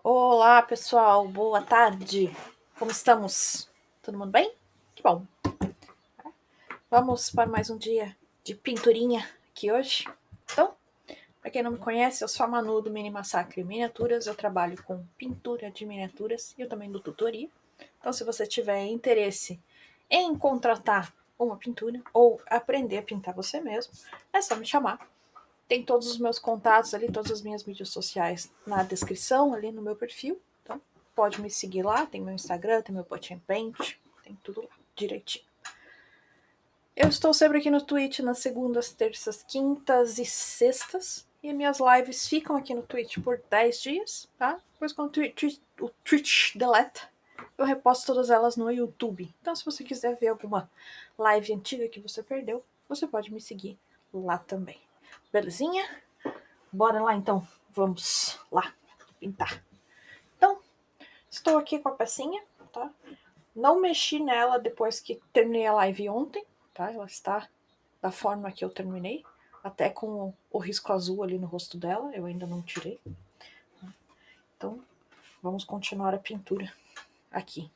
Olá, pessoal. Boa tarde. Como estamos? Todo mundo bem? Que bom. Vamos para mais um dia de pinturinha aqui hoje. Então, para quem não me conhece, eu sou a Manu do Mini Massacre Miniaturas. Eu trabalho com pintura de miniaturas e eu também dou tutoria. Então, se você tiver interesse em contratar uma pintura ou aprender a pintar você mesmo, é só me chamar. Tem todos os meus contatos ali, todas as minhas mídias sociais na descrição, ali no meu perfil. Então, pode me seguir lá. Tem meu Instagram, tem meu Pot Paint, tem tudo lá, direitinho. Eu estou sempre aqui no Twitch nas segundas, terças, quintas e sextas. E minhas lives ficam aqui no Twitch por 10 dias, tá? Depois, quando o Twitch deleta, eu reposto todas elas no YouTube. Então, se você quiser ver alguma live antiga que você perdeu, você pode me seguir lá também. Belezinha? Bora lá então, vamos lá pintar. Então, estou aqui com a pecinha, tá? Não mexi nela depois que terminei a live ontem, tá? Ela está da forma que eu terminei, até com o risco azul ali no rosto dela, eu ainda não tirei. Então, vamos continuar a pintura aqui.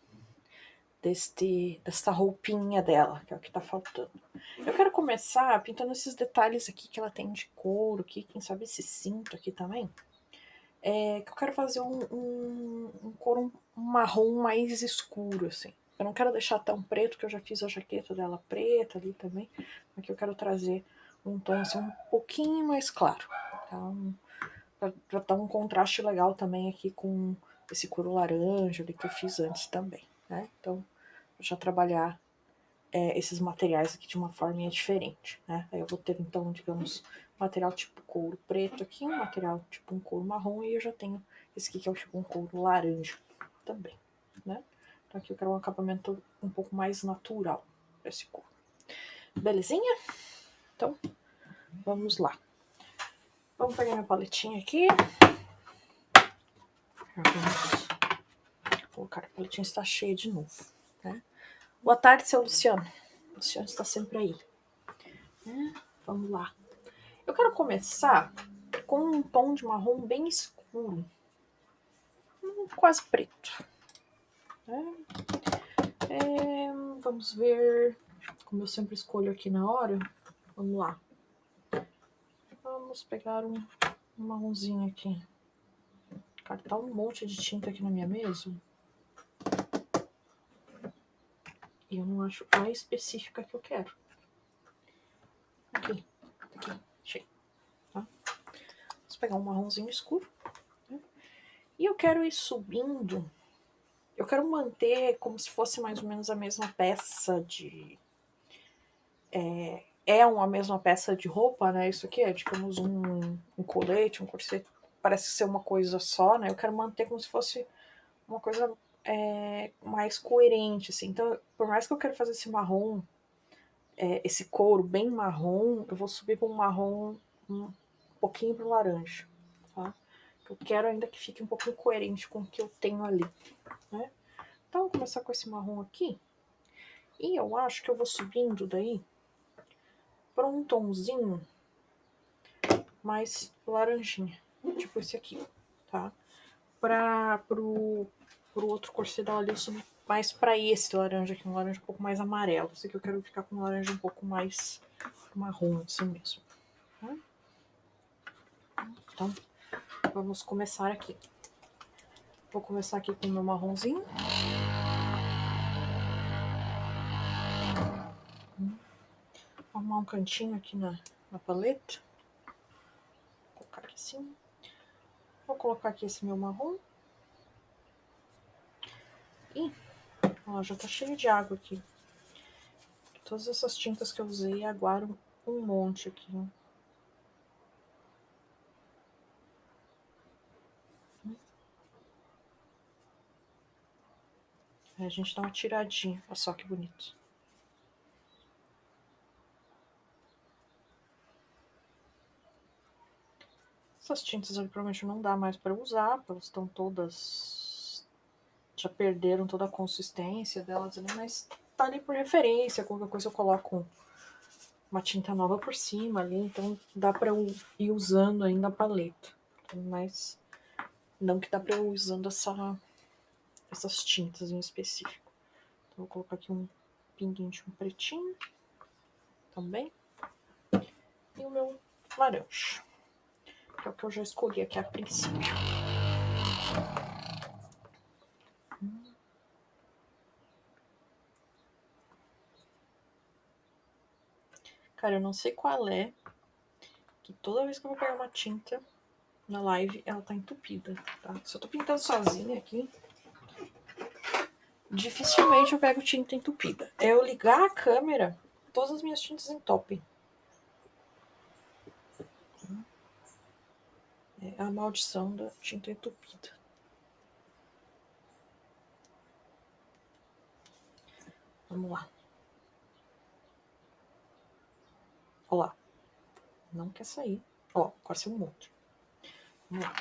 Desta roupinha dela, que é o que tá faltando. Eu quero começar pintando esses detalhes aqui que ela tem de couro aqui, quem sabe esse cinto aqui também. Que eu quero fazer um couro marrom mais escuro, assim. Eu não quero deixar tão preto, que eu já fiz a jaqueta dela preta ali também. Aqui eu quero trazer um tom assim um pouquinho mais claro. Tá? Pra dar um contraste legal também aqui com esse couro laranja ali que eu fiz antes também. Né? Então, já trabalhar esses materiais aqui de uma forma diferente. Né? Aí eu vou ter, então, digamos, material tipo couro preto aqui, um material tipo um couro marrom, e eu já tenho esse aqui que é tipo um couro laranja também. Né? Então aqui eu quero um acabamento um pouco mais natural para esse couro. Belezinha? Então, vamos lá. Vamos pegar minha paletinha aqui. Vamos colocar a paletinha, está cheia de novo. Né? Boa tarde, seu Luciano. O Luciano está sempre aí. Vamos lá. Eu quero começar com um tom de marrom bem escuro. Quase preto. Vamos ver. Como eu sempre escolho aqui na hora. Vamos lá. Vamos pegar um marronzinho aqui. Cara, tá um monte de tinta aqui na minha mesa. E eu não acho a específica que eu quero. Aqui. Achei. Tá? Vamos pegar um marronzinho escuro. Né? E eu quero ir subindo. Eu quero manter como se fosse mais ou menos a mesma peça de... uma mesma peça de roupa, né? Isso aqui é, digamos, um colete, um corset. Parece ser uma coisa só, né? Eu quero manter como se fosse uma coisa mais coerente, assim. Então, por mais que eu quero fazer esse marrom, esse couro bem marrom, eu vou subir para um marrom um pouquinho pro laranja, tá? Eu quero ainda que fique um pouquinho coerente com o que eu tenho ali, né? Então, vou começar com esse marrom aqui. E eu acho que eu vou subindo daí para um tomzinho mais laranjinha, tipo esse aqui, tá? Pro outro corset dela ali, eu subi mais pra esse laranja aqui, um laranja um pouco mais amarelo. Esse aqui eu quero ficar com um laranja um pouco mais marrom, assim mesmo. Tá? Então, vamos começar aqui. Vou começar aqui com o meu marronzinho. Vou arrumar um cantinho aqui na paleta. Vou colocar aqui assim. Vou colocar aqui esse meu marrom. E ó, já tá cheio de água aqui. Todas essas tintas que eu usei aguaram um monte aqui. Aí a gente dá uma tiradinha. Olha só que bonito. Essas tintas ali provavelmente não dá mais para usar, porque elas estão todas... já perderam toda a consistência delas ali, mas tá ali por referência. Qualquer coisa eu coloco uma tinta nova por cima ali, então dá para eu ir usando ainda a paleta. Mas Não que dá pra eu ir usando essas tintas em específico. Então, vou colocar aqui um pinguinho de um pretinho também. E o meu laranja, que é o que eu já escolhi aqui a princípio. Cara, eu não sei qual é, que toda vez que eu vou pegar uma tinta na live, ela tá entupida, tá? Se eu tô pintando sozinha aqui, dificilmente eu pego tinta entupida. É eu ligar a câmera, todas as minhas tintas entopem. É a maldição da tinta entupida. Vamos lá. Olha lá. Não quer sair. Ó, agora saiu um monte. Vamos lá.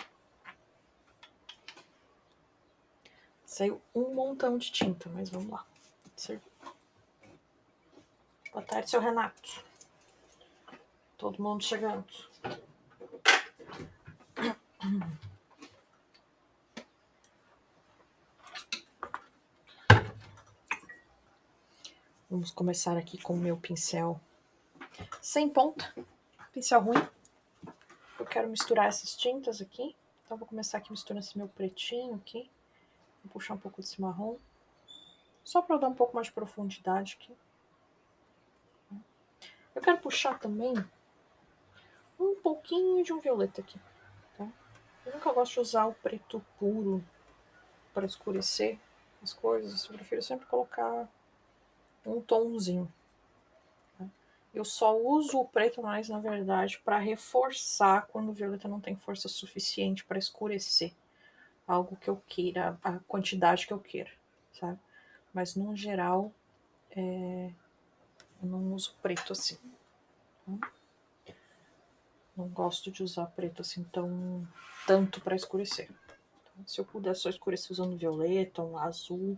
Saiu um montão de tinta, mas vamos lá. Serviu. Boa tarde, seu Renato. Todo mundo chegando. Vamos começar aqui com o meu pincel sem ponta. Pincel ruim. Eu quero misturar essas tintas aqui. Então vou começar aqui misturando esse meu pretinho aqui. Vou puxar um pouco desse marrom. Só para dar um pouco mais de profundidade aqui. Eu quero puxar também um pouquinho de um violeta aqui. Tá? Eu nunca gosto de usar o preto puro para escurecer as coisas. Eu prefiro sempre colocar um tomzinho. Tá? Eu só uso o preto mais, na verdade, para reforçar quando o violeta não tem força suficiente para escurecer algo que eu queira, a quantidade que eu queira, sabe? Mas, no geral, eu não uso preto assim. Tá? Não gosto de usar preto assim tanto para escurecer. Se eu puder só escurecer usando violeta, um azul,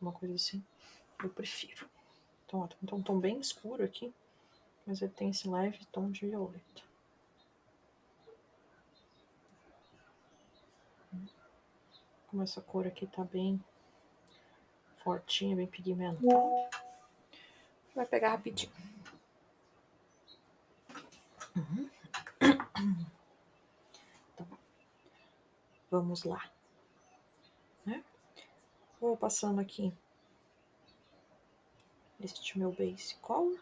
uma coisa assim, eu prefiro. Então, ó, tem um tom bem escuro aqui, mas ele tem esse leve tom de violeta. Como essa cor aqui tá bem fortinha, bem pigmentada, vai pegar rapidinho. Então, vamos lá. Né? Vou passando aqui este meu base color.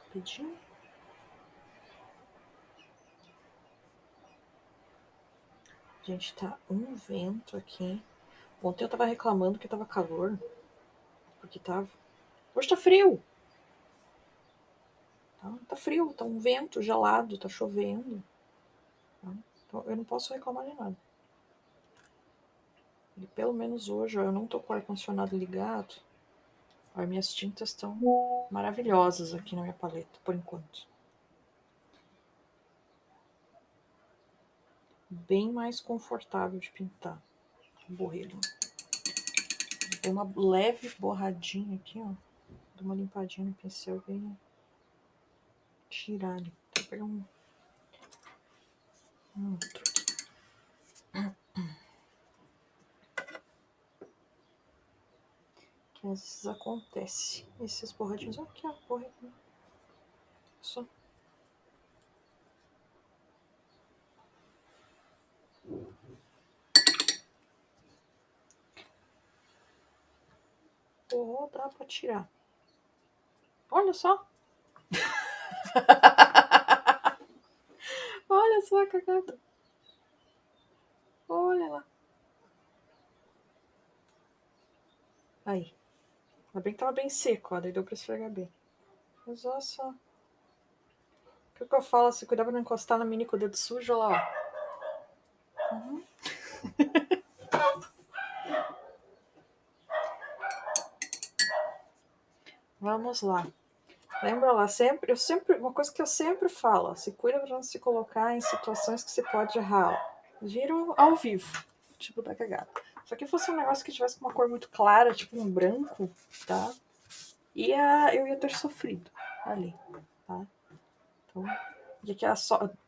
Rapidinho. Gente, tá um vento aqui. Ontem eu tava reclamando que tava calor. Porque tava. Hoje tá frio. Tá frio, tá um vento gelado, tá chovendo. Tá? Então eu não posso reclamar de nada. E pelo menos hoje, ó, eu não tô com o ar-condicionado ligado. As minhas tintas estão maravilhosas aqui na minha paleta, por enquanto. Bem mais confortável de pintar. Borrelho. Dei uma leve borradinha aqui, ó. Dou uma limpadinha no pincel bem tirar ali. Vou pegar um outro. Que às vezes acontece. Esses borradinhos. Aqui, ó. Borradinho. Só. Vou dar pra tirar. Olha só. Olha só a cagada. Olha lá. Aí. Ainda bem que tava bem seco, ó. Daí deu pra esfregar bem. Mas olha só. O que eu falo? Se cuidar pra não encostar na mini com o dedo sujo, olha lá, ó. Uhum. Vamos lá. Lembra lá, uma coisa que eu sempre falo, ó, se cuida pra não se colocar em situações que você pode errar, ó. Viram ao vivo, tipo da cagada. Só que fosse um negócio que tivesse uma cor muito clara, tipo um branco, tá? Eu ia ter sofrido ali, tá? Então, E aqui é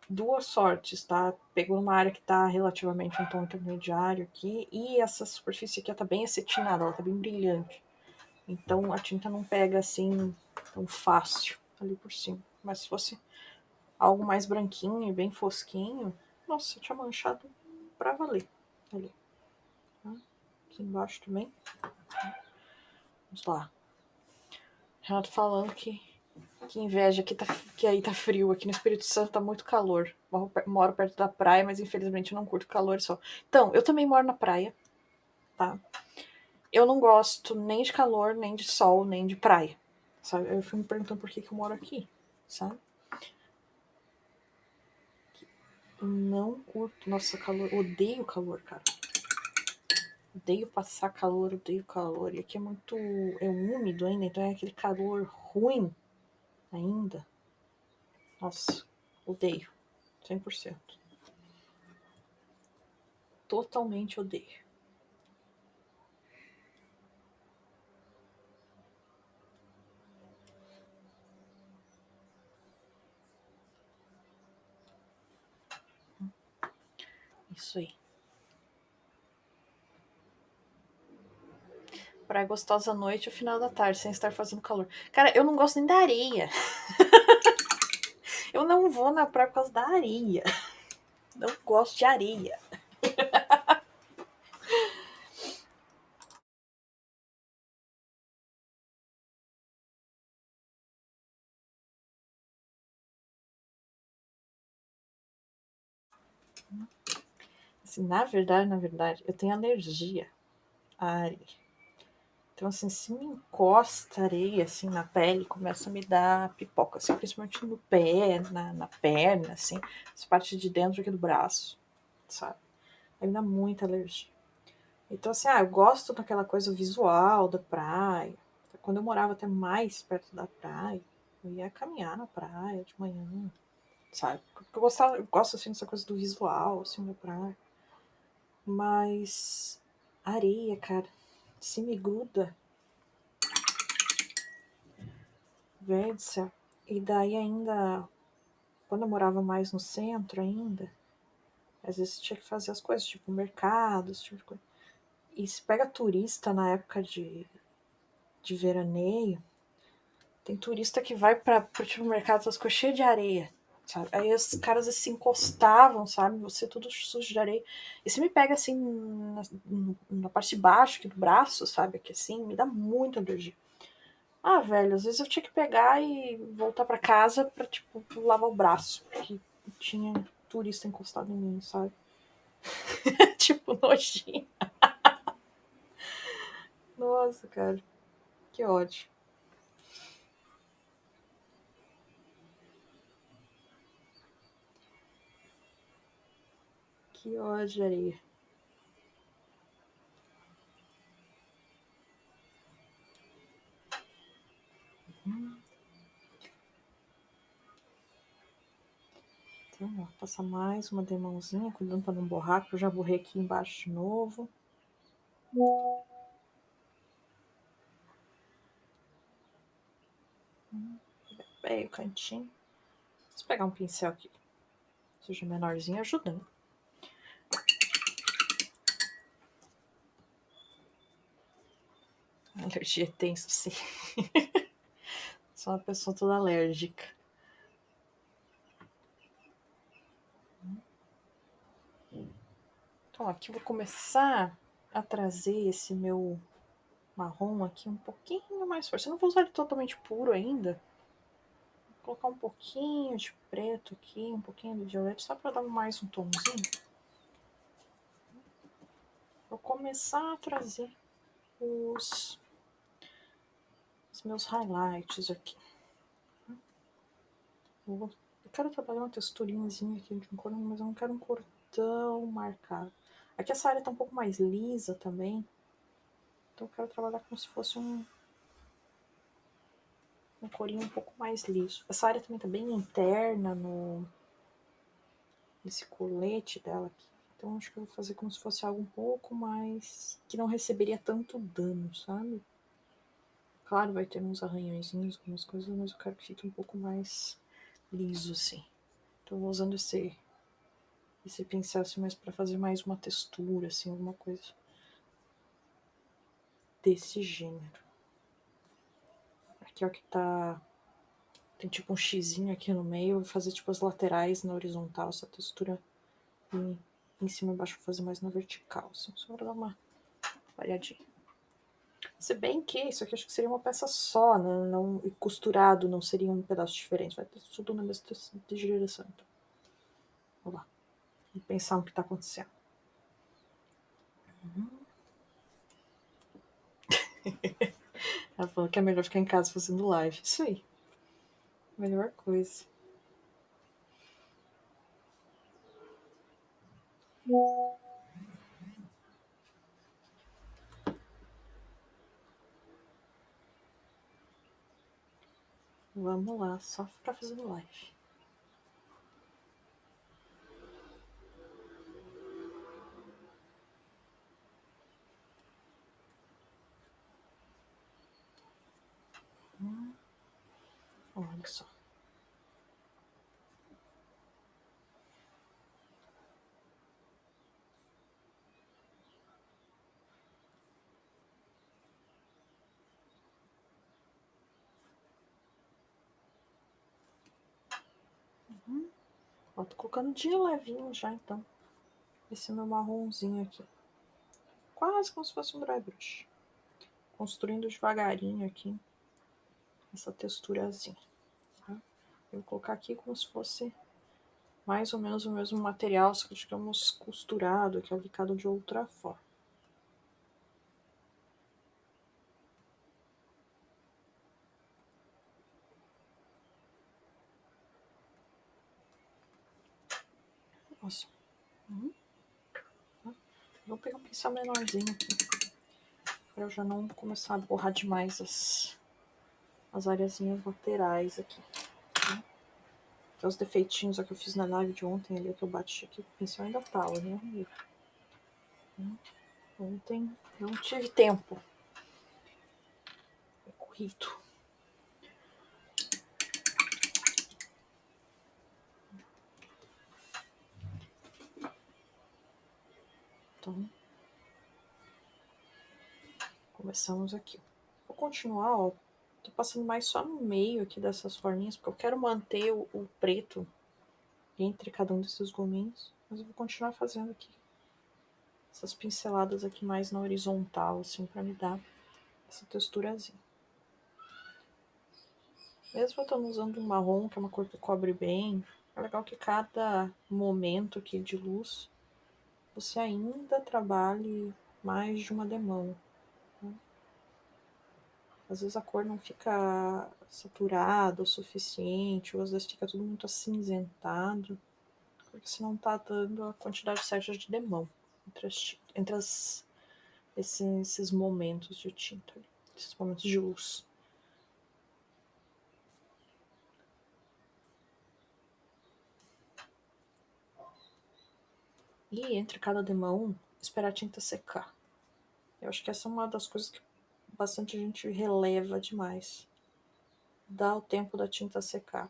duas sortes, tá? Pegou uma área que tá relativamente um tom intermediário aqui, e essa superfície aqui tá bem acetinada, ela tá bem brilhante. Então a tinta não pega assim tão fácil ali por cima. Mas se fosse algo mais branquinho e bem fosquinho, nossa, tinha manchado pra valer. Ali. Aqui embaixo também. Vamos lá. Renato falando que inveja, que aí tá frio. Aqui no Espírito Santo tá muito calor. Moro perto da praia, mas infelizmente não curto calor só. Então, eu também moro na praia, tá? Eu não gosto nem de calor, nem de sol, nem de praia. Sabe? Eu fui me perguntando por que eu moro aqui, sabe? Não curto. Nossa, calor. Odeio calor, cara. Odeio passar calor, odeio calor. E aqui é muito. É úmido ainda, então é aquele calor ruim ainda. Nossa, odeio. 100%. Totalmente odeio. Isso aí. Praia gostosa à noite e o final da tarde, sem estar fazendo calor. Cara, eu não gosto nem da areia. Eu não vou na praia por causa da areia. Não gosto de areia. Assim, na verdade, eu tenho alergia à areia. Então, assim, se me encosta areia, assim, na pele, começa a me dar pipoca, assim, principalmente no pé, na perna, assim, essa parte de dentro aqui do braço, sabe? Aí me dá muita alergia. Então, assim, eu gosto daquela coisa visual da praia. Quando eu morava até mais perto da praia, eu ia caminhar na praia de manhã, sabe? Porque eu gosto, assim, dessa coisa do visual, assim, da praia. Mas areia, cara, se me gruda, velho do céu. E daí ainda, quando eu morava mais no centro ainda, às vezes tinha que fazer as coisas, tipo mercado, esse tipo de coisa. E se pega turista na época de veraneio, tem turista que vai pro tipo mercado, essas coisas cheias de areia, sabe? Aí os caras assim, se encostavam, sabe? Você tudo sujo de areia. E se me pega assim na parte de baixo aqui do braço, sabe? Aqui assim, me dá muita alergia. Ah, velho, às vezes eu tinha que pegar e voltar pra casa pra, tipo, lavar o braço, porque tinha turista encostado em mim, sabe? Tipo, nojinho. Nossa, cara, que ódio. Que ódio, areia. Então, ó, passar mais uma demãozinha, cuidando pra não borrar, que eu já borrei aqui embaixo de novo. Bem, o cantinho. Vou pegar um pincel aqui, seja menorzinho, ajudando. A alergia é tenso, sim. Sou uma pessoa toda alérgica. Então, aqui eu vou começar a trazer esse meu marrom aqui um pouquinho mais forte. Eu não vou usar ele totalmente puro ainda. Vou colocar um pouquinho de preto aqui, um pouquinho de violeta, só para dar mais um tomzinho. Vou começar a trazer os meus highlights aqui. Eu quero trabalhar uma texturinhazinha aqui de um cor, mas eu não quero um cor tão marcado. Aqui essa área tá um pouco mais lisa também. Então eu quero trabalhar como se fosse um corinho um pouco mais liso. Essa área também tá bem interna nesse colete dela aqui. Então acho que eu vou fazer como se fosse algo um pouco mais, que não receberia tanto dano, sabe? Claro, vai ter uns arranhõezinhos, algumas coisas, mas eu quero que fique um pouco mais liso, assim. Então eu vou usando esse pincel assim, mais pra fazer mais uma textura, assim, alguma coisa desse gênero. Aqui, ó, que tá... Tem tipo um xizinho aqui no meio. Eu vou fazer tipo as laterais na horizontal, essa textura. E em cima e embaixo vou fazer mais na vertical, assim, só pra dar uma variadinha. Se bem que isso aqui acho que seria uma peça só, né? Não, e costurado não seria um pedaço diferente. Vai ter tudo na mesma direção. Então. Vamos lá. Vamos pensar no que tá acontecendo. Ela falou que é melhor ficar em casa fazendo live. Isso aí. Melhor coisa. Vamos lá, só ficar fazendo live. Olha só. Ó, tô colocando de levinho já, então. Esse meu marronzinho aqui. Quase como se fosse um dry brush. Construindo devagarinho aqui. Essa texturazinha. Tá? Eu vou colocar aqui como se fosse mais ou menos o mesmo material, só que digamos costurado, que é aplicado de outra forma. Nossa. Vou pegar um pincel menorzinho aqui. Pra eu já não começar a borrar demais as areazinhas laterais aqui. Tá? Então, os defeitinhos que eu fiz na live de ontem ali, que eu bati aqui, o pincel ainda tá, né? Ontem não tive tempo. É corrido. Então, começamos aqui. Vou continuar, ó. Tô passando mais só no meio aqui dessas forminhas, porque eu quero manter o preto entre cada um desses gominhos. Mas eu vou continuar fazendo aqui essas pinceladas aqui mais na horizontal, assim, pra me dar essa texturazinha. Mesmo eu estando usando um marrom, que é uma cor que cobre bem, é legal que cada momento aqui de luz você ainda trabalhe mais de uma demão. Né? Às vezes a cor não fica saturada o suficiente, ou às vezes fica tudo muito acinzentado, porque você não tá dando a quantidade certa de demão entre esses momentos de tinta, esses momentos de luz. E entre cada demão, esperar a tinta secar. Eu acho que essa é uma das coisas que bastante gente releva demais. Dá o tempo da tinta secar.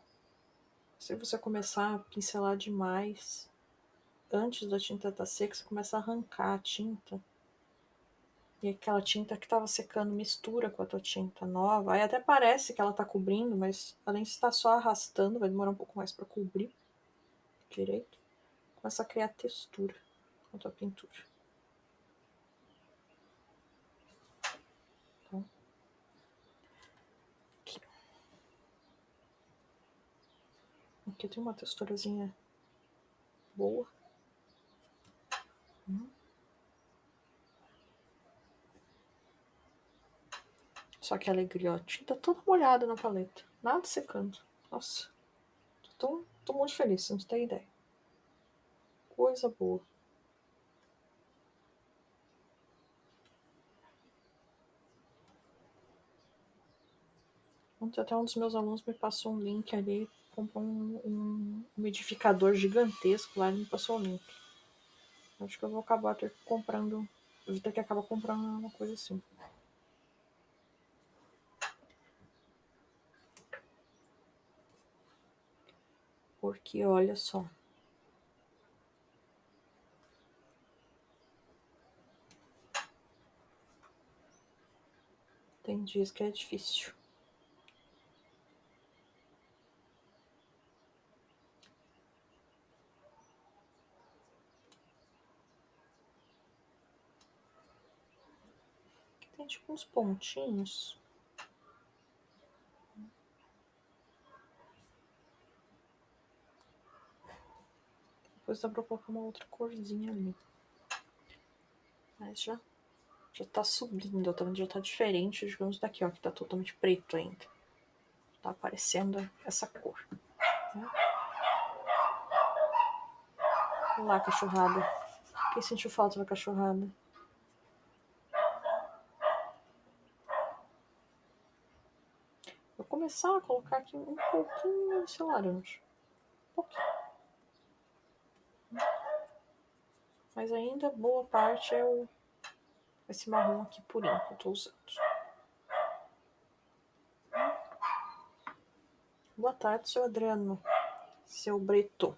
Se você começar a pincelar demais antes da tinta estar seca, você começa a arrancar a tinta. E aquela tinta que estava secando mistura com a tua tinta nova. Aí até parece que ela está cobrindo, mas além de estar só arrastando, vai demorar um pouco mais para cobrir direito. Começa a criar textura com a tua pintura. Então, aqui tem uma texturazinha boa. Só que a alegria, ó, tinta toda molhada na paleta. Nada secando. Nossa. Tô muito feliz, você não tem ideia. Coisa boa. Ontem até um dos meus alunos me passou um link ali, comprou um umidificador gigantesco lá e me passou o link. Acho que eu vou acabar comprando. Eu vou ter que acabar comprando uma coisa assim. Porque olha só. Tem dias que é difícil. Tem tipo uns pontinhos. Depois dá pra colocar uma outra corzinha ali. Mas já tá subindo, tá? Já tá diferente, digamos, daqui, ó, que tá totalmente preto ainda. Tá aparecendo essa cor. Né? Olha lá, cachorrada. Quem sentiu falta da cachorrada? Vou começar a colocar aqui um pouquinho desse laranja. Um pouquinho. Mas ainda boa parte é esse marrom aqui purinho que eu tô usando. Boa tarde, seu Adriano. Seu Breto.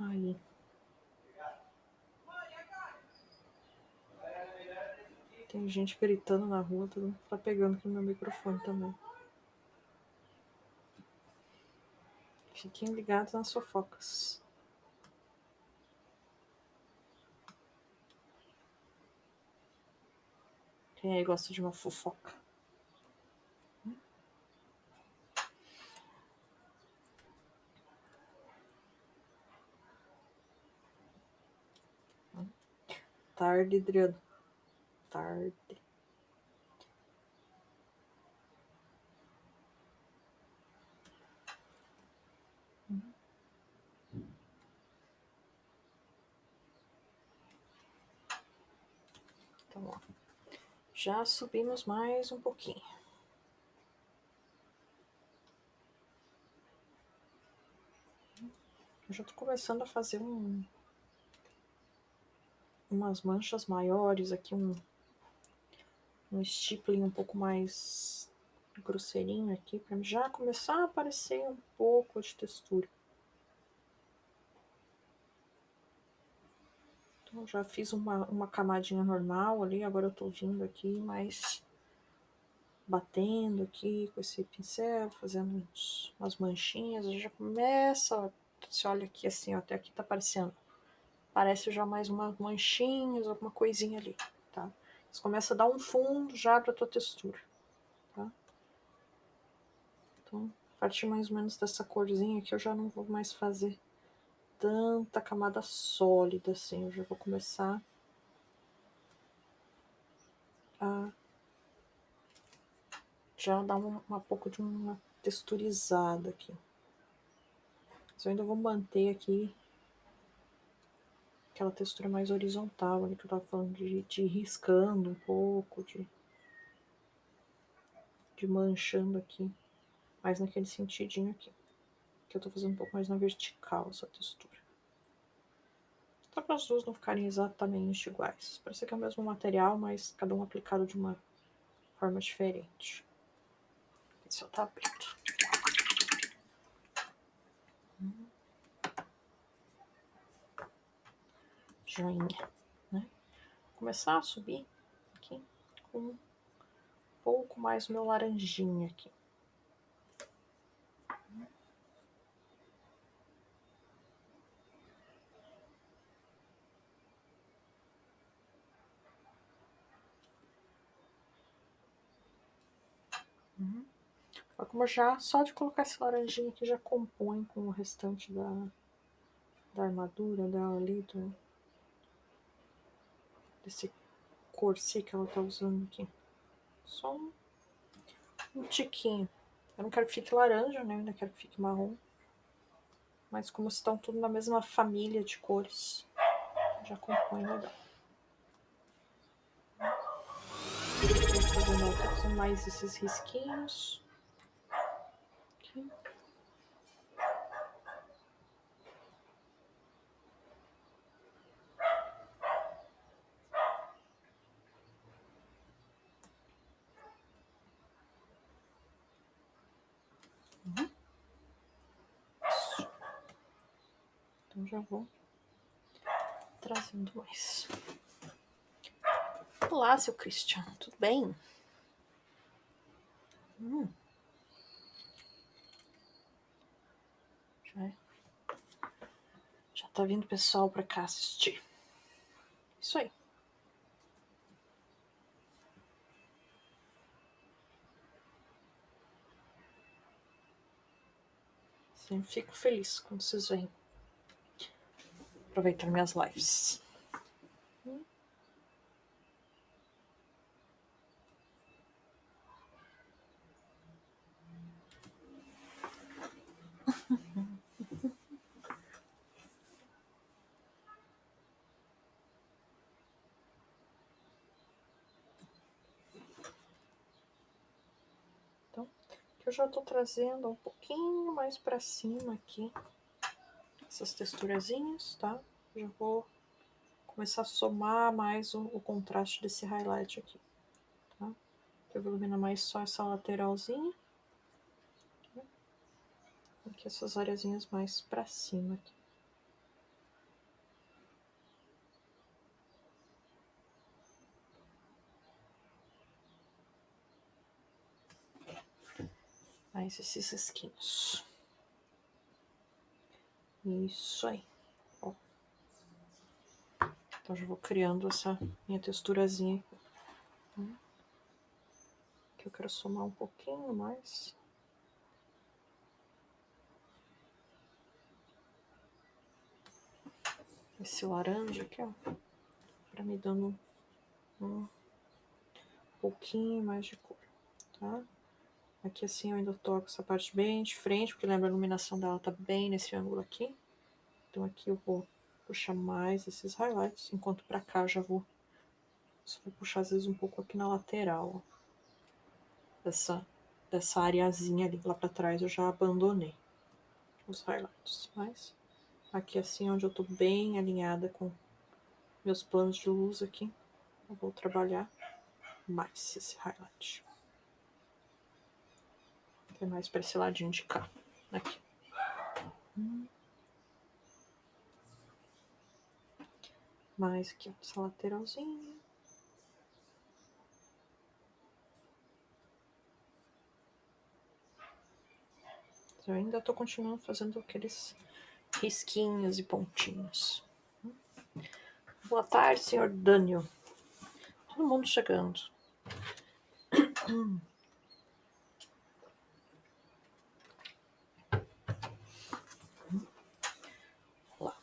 Aí. Tem gente gritando na rua, todo mundo tá pegando aqui no meu microfone também. Fiquem ligados nas fofocas. Quem aí gosta de uma fofoca? Tarde, Adriano. Tarde. Então, ó. Já subimos mais um pouquinho. Eu já tô começando a fazer umas manchas maiores aqui, um stippling um pouco mais grosseirinho aqui, pra já começar a aparecer um pouco de textura. Então, já fiz uma camadinha normal ali, agora eu tô vindo aqui, mas batendo aqui com esse pincel, fazendo umas manchinhas, já começa, ó, você olha aqui assim, ó, até aqui tá aparecendo. Parece já mais umas manchinhas, alguma coisinha ali, tá? Você começa a dar um fundo já pra tua textura, tá? Então, a partir mais ou menos dessa corzinha aqui, eu já não vou mais fazer tanta camada sólida assim, eu já vou começar a já dar um pouco de uma texturizada aqui. Mas eu ainda vou manter aqui aquela textura mais horizontal ali que eu tava falando, de ir riscando um pouco, de manchando aqui, mais naquele sentidinho aqui, que eu tô fazendo um pouco mais na vertical essa textura. Só para as duas não ficarem exatamente iguais. Parece que é o mesmo material, mas cada um aplicado de uma forma diferente. Esse tá aberto. Joinha, né? Vou começar a subir aqui com um pouco mais o meu laranjinha aqui. Como já, só de colocar esse laranjinha aqui já compõe com o restante da da armadura dela ali, desse corset que ela tá usando aqui. Só um tiquinho. Eu não quero que fique laranja, né? Eu ainda quero que fique marrom. Mas como estão tudo na mesma família de cores, já compõe legal. Vou fazendo mais esses risquinhos. Aqui. Então já vou trazendo mais. Olá, seu Christian, tudo bem? Já tá vindo pessoal pra cá assistir. Isso aí. Sempre fico feliz quando vocês vêm aproveitar minhas lives. Então, eu já tô trazendo um pouquinho mais pra cima aqui essas texturazinhas, tá? Já vou começar a somar mais o contraste desse highlight aqui, tá? Eu vou iluminar mais só essa lateralzinha. Aqui essas areazinhas mais pra cima aqui. Mais esses risquinhos. Isso aí. Ó. Então já vou criando essa minha texturazinha aqui. Que eu quero somar um pouquinho mais. Esse laranja aqui, ó. Pra me dando um pouquinho mais de cor, tá? Aqui assim eu ainda tô com essa parte bem de frente, porque lembra a iluminação dela tá bem nesse ângulo aqui. Então aqui eu vou puxar mais esses highlights, enquanto pra cá eu já vou... Só vou puxar às vezes um pouco aqui na lateral, ó. Dessa areazinha ali lá pra trás eu já abandonei os highlights. Mas aqui assim onde eu tô bem alinhada com meus planos de luz aqui, eu vou trabalhar mais esse highlight. É mais pra esse ladinho de cá. Aqui. Mais aqui, ó, essa lateralzinha. Eu ainda tô continuando fazendo aqueles risquinhos e pontinhos. Boa tarde, senhor Daniel. Todo mundo chegando. Lá.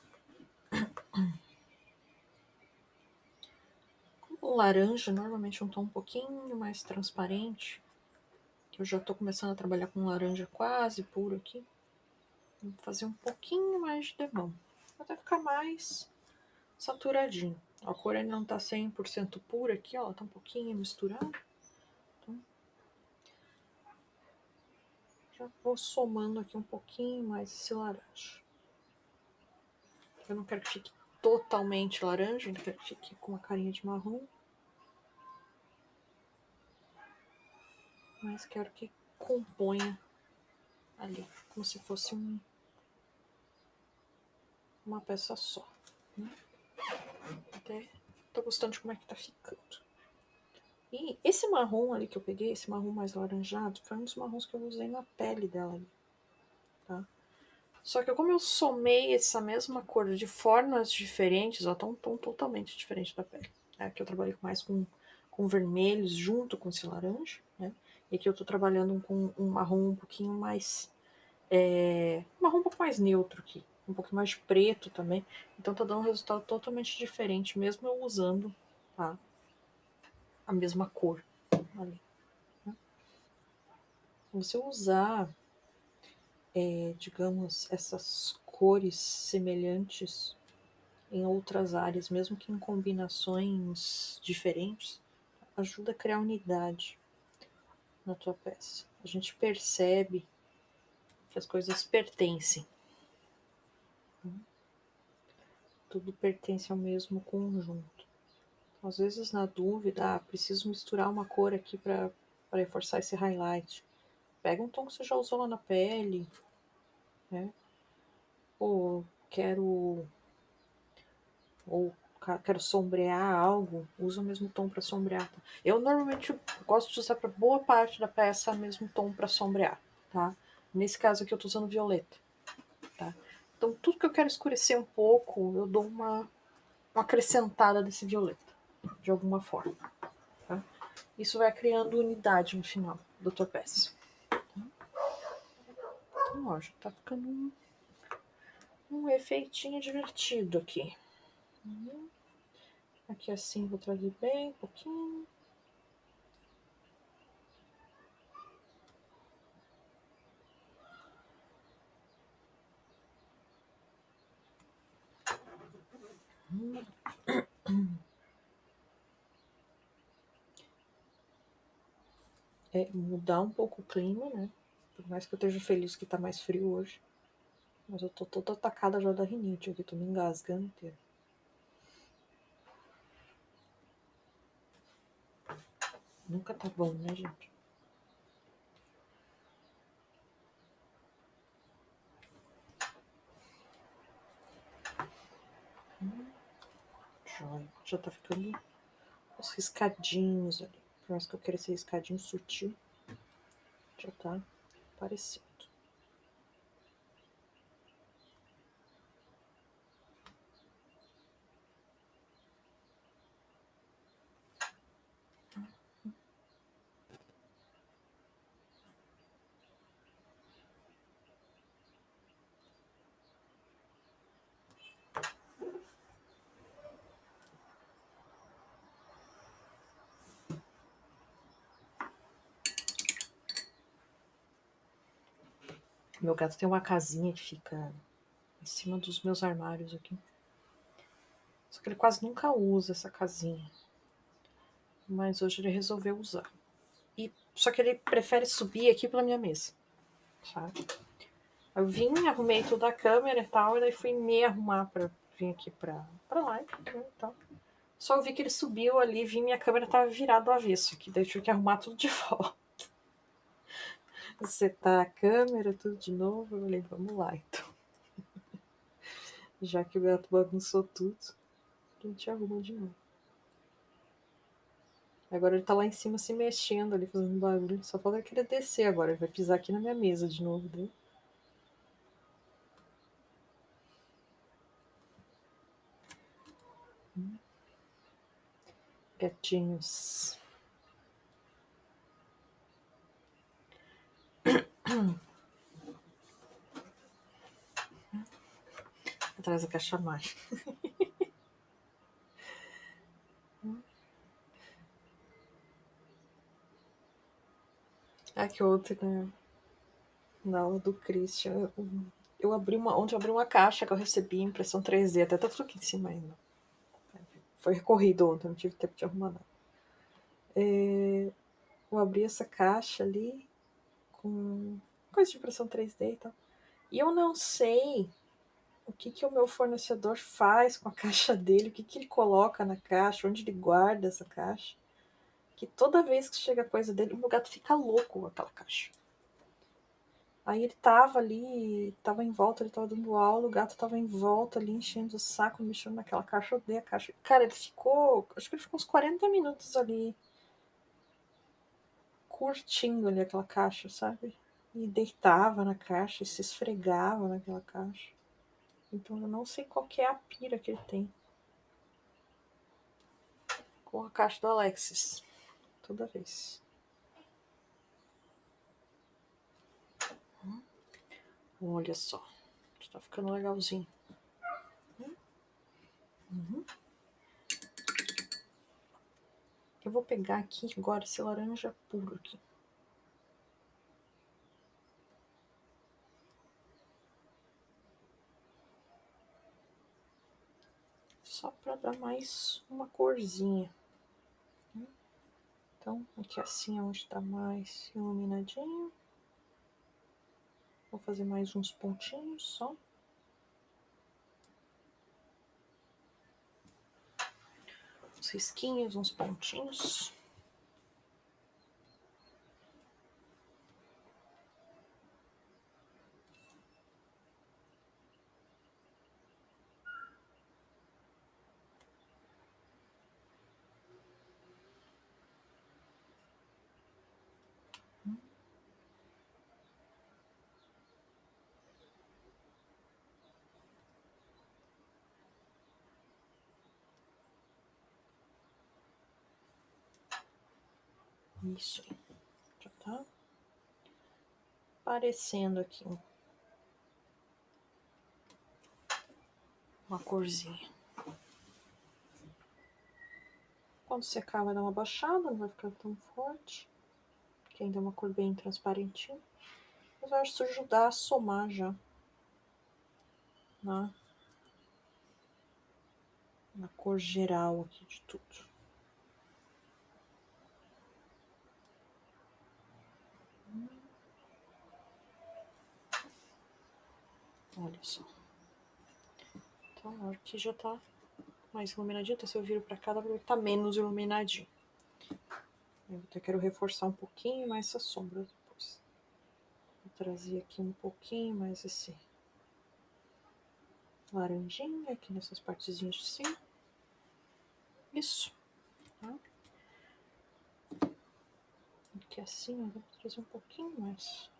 O laranja, normalmente um tom um pouquinho mais transparente. Eu já tô começando a trabalhar com laranja quase puro aqui. Vou fazer um pouquinho mais de demão. Até ficar mais saturadinho. A cor ainda não tá 100% pura aqui, ó. Ela tá um pouquinho misturada. Então, já vou somando aqui um pouquinho mais esse laranja. Eu não quero que fique totalmente laranja, ainda quero que fique com uma carinha de marrom. Mas quero que componha ali, como se fosse uma peça só. Né? Até tô gostando de como é que tá ficando. E esse marrom ali que eu peguei, esse marrom mais laranjado, foi um dos marrons que eu usei na pele dela ali, tá? Só que como eu somei essa mesma cor de formas diferentes, ó, tá um tom totalmente diferente da pele. Aqui eu trabalhei mais com vermelhos junto com esse laranja, né? E aqui eu tô trabalhando com um marrom um pouquinho mais... marrom um pouco mais neutro aqui, um pouco mais de preto também. Então tá dando um resultado totalmente diferente, mesmo eu usando a mesma cor ali. Você usar, digamos, essas cores semelhantes em outras áreas, mesmo que em combinações diferentes, ajuda a criar unidade na tua peça. A gente percebe que as coisas pertencem. Tudo pertence ao mesmo conjunto. Às vezes, na dúvida, preciso misturar uma cor aqui para reforçar esse highlight. Pega um tom que você já usou lá na pele, né? Ou quero sombrear algo, usa o mesmo tom para sombrear. Eu normalmente gosto de usar para boa parte da peça o mesmo tom para sombrear, tá? Nesse caso aqui eu tô usando violeta, tá? Então tudo que eu quero escurecer um pouco, eu dou uma acrescentada desse violeta, de alguma forma, tá? Isso vai criando unidade no final da tua peça. Então, ó, já tá ficando um efeitinho divertido aqui. Aqui assim vou trazer bem um pouquinho. Mudar um pouco o clima, né? Por mais que eu esteja feliz que tá mais frio hoje. Mas eu tô toda atacada já da rinite aqui, tô me engasgando inteiro. Nunca tá bom, né, gente? Joia. Já tá ficando os riscadinhos ali. Por mais que eu queira ser riscadinho sutil, já tá aparecendo. Meu gato tem uma casinha que fica em cima dos meus armários aqui. Só que ele quase nunca usa essa casinha. Mas hoje ele resolveu usar. Só que ele prefere subir aqui pela minha mesa, sabe? Eu vim, arrumei toda a câmera e tal, e daí fui me arrumar pra vir aqui pra live, né, e tal. Só vi que ele subiu ali, vi minha câmera tava virada do avesso aqui, daí eu tive que arrumar tudo de volta. Setar a câmera, tudo de novo, eu falei, vamos lá então. Já que o gato bagunçou tudo, a gente arruma de novo. Agora ele tá lá em cima se mexendo ali, fazendo barulho. Só falta ele querer descer agora. Ele vai pisar aqui na minha mesa de novo. Daí. Gatinhos. Atrás da caixa mágica. Ah, que ontem, né? Na aula do Christian, ontem eu abri uma caixa que eu recebi, impressão 3D, até tá tudo aqui em cima ainda. Foi recorrido ontem, não tive tempo de arrumar nada. Eu abri essa caixa ali com coisa de impressão 3D e tal. E eu não sei o que o meu fornecedor faz com a caixa dele, o que ele coloca na caixa, onde ele guarda essa caixa. Que toda vez que chega coisa dele, o meu gato fica louco com aquela caixa. Aí ele tava ali, tava em volta, ele tava dando aula, o gato tava em volta ali, enchendo o saco, mexendo naquela caixa, eu odeio a caixa. Cara, ele ficou, acho que ele ficou uns 40 minutos ali, curtindo ali aquela caixa, sabe? E deitava na caixa, e se esfregava naquela caixa. Então eu não sei qual que é a pira que ele tem com a caixa do Alexis. Toda vez. Olha só. Tá ficando legalzinho. Uhum. Eu vou pegar aqui agora esse laranja puro aqui. Só para dar mais uma corzinha. Então, aqui assim é onde tá mais iluminadinho. Vou fazer mais uns pontinhos só. Uns risquinhos, uns pontinhos. Isso aí. Já tá aparecendo aqui uma corzinha. Quando secar vai dar uma baixada, não vai ficar tão forte. Porque ainda é uma cor bem transparentinha. Mas eu acho que isso ajudar a somar já. Na cor geral aqui de tudo. Olha só. Então, aqui já tá mais iluminadinho. Então, se eu viro pra cá, dá pra ver que tá menos iluminadinho. Eu até quero reforçar um pouquinho mais essa sombra depois. Vou trazer aqui um pouquinho mais esse laranjinha aqui nessas partezinhas de cima. Isso. Tá? Aqui assim, eu vou trazer um pouquinho mais.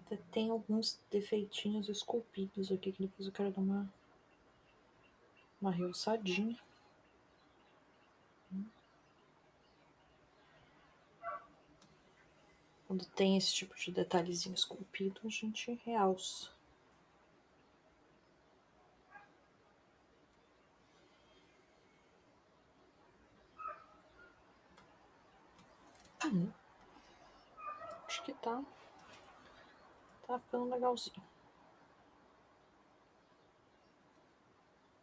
Até tem alguns defeitinhos esculpidos aqui, que depois eu quero dar uma realçadinha. Quando tem esse tipo de detalhezinho esculpido, a gente realça. Acho que tá ficando legalzinho.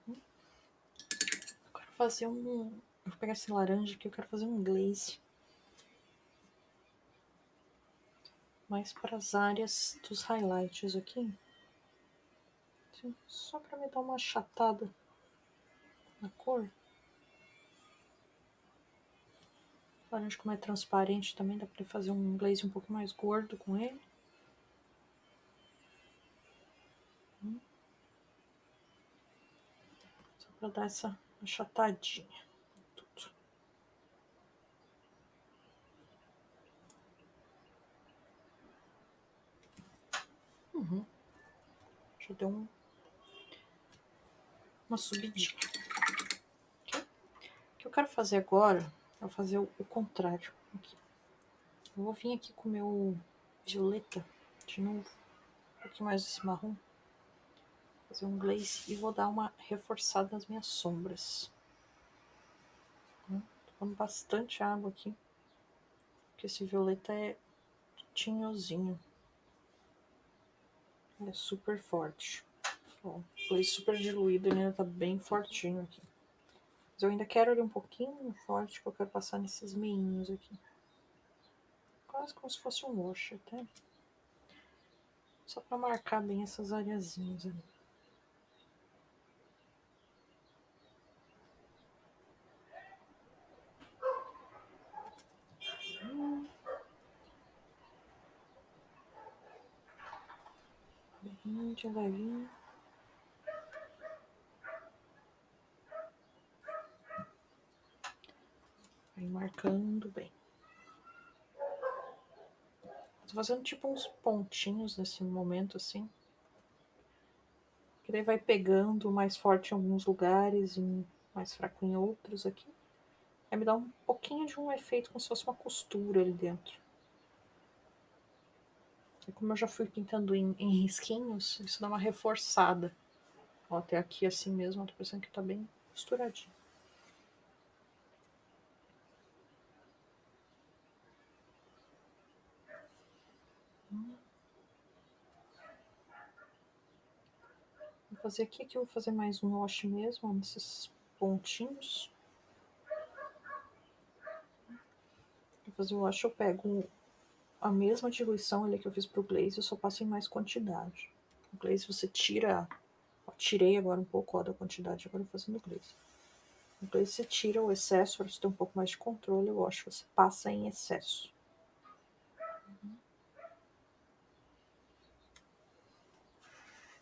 Eu quero fazer eu vou pegar esse laranja aqui, eu quero fazer um glaze. Mais para as áreas dos highlights aqui. Só para me dar uma achatada na cor. O laranja, como é transparente, também dá para fazer um glaze um pouco mais gordo com ele. Só para dar essa achatadinha. Tudo. Já deu uma subidinha. O que eu quero fazer agora é fazer o contrário. Aqui. Eu vou vir aqui com o meu violeta de novo. Um pouquinho mais desse marrom. Fazer um glaze e vou dar uma reforçada nas minhas sombras. Tô pondo bastante água aqui. Porque esse violeta é tinhosinho. Ele é super forte. Ó, foi super diluído, ele ainda tá bem fortinho aqui. Mas eu ainda quero ele um pouquinho forte, que eu quero passar nesses meinhos aqui. Quase como se fosse um wash até. Só pra marcar bem essas areazinhas ali. Bem devagarinho. Vai marcando bem. Tô fazendo tipo uns pontinhos nesse momento assim. Que daí vai pegando mais forte em alguns lugares e mais fraco em outros aqui. Aí me dá um pouquinho de um efeito como se fosse uma costura ali dentro. E como eu já fui pintando em risquinhos, isso dá uma reforçada. Ó, até aqui assim mesmo, tô pensando que tá bem costuradinho. Vou fazer aqui, que eu vou fazer mais um wash mesmo, ó, nesses pontinhos. Pra fazer o wash eu pego a mesma diluição ali que eu fiz pro glaze, eu só passo em mais quantidade. O glaze você tira, ó, tirei agora um pouco, ó, da quantidade, agora eu vou fazendo o glaze. O glaze você tira o excesso, para você ter um pouco mais de controle, o wash você passa em excesso.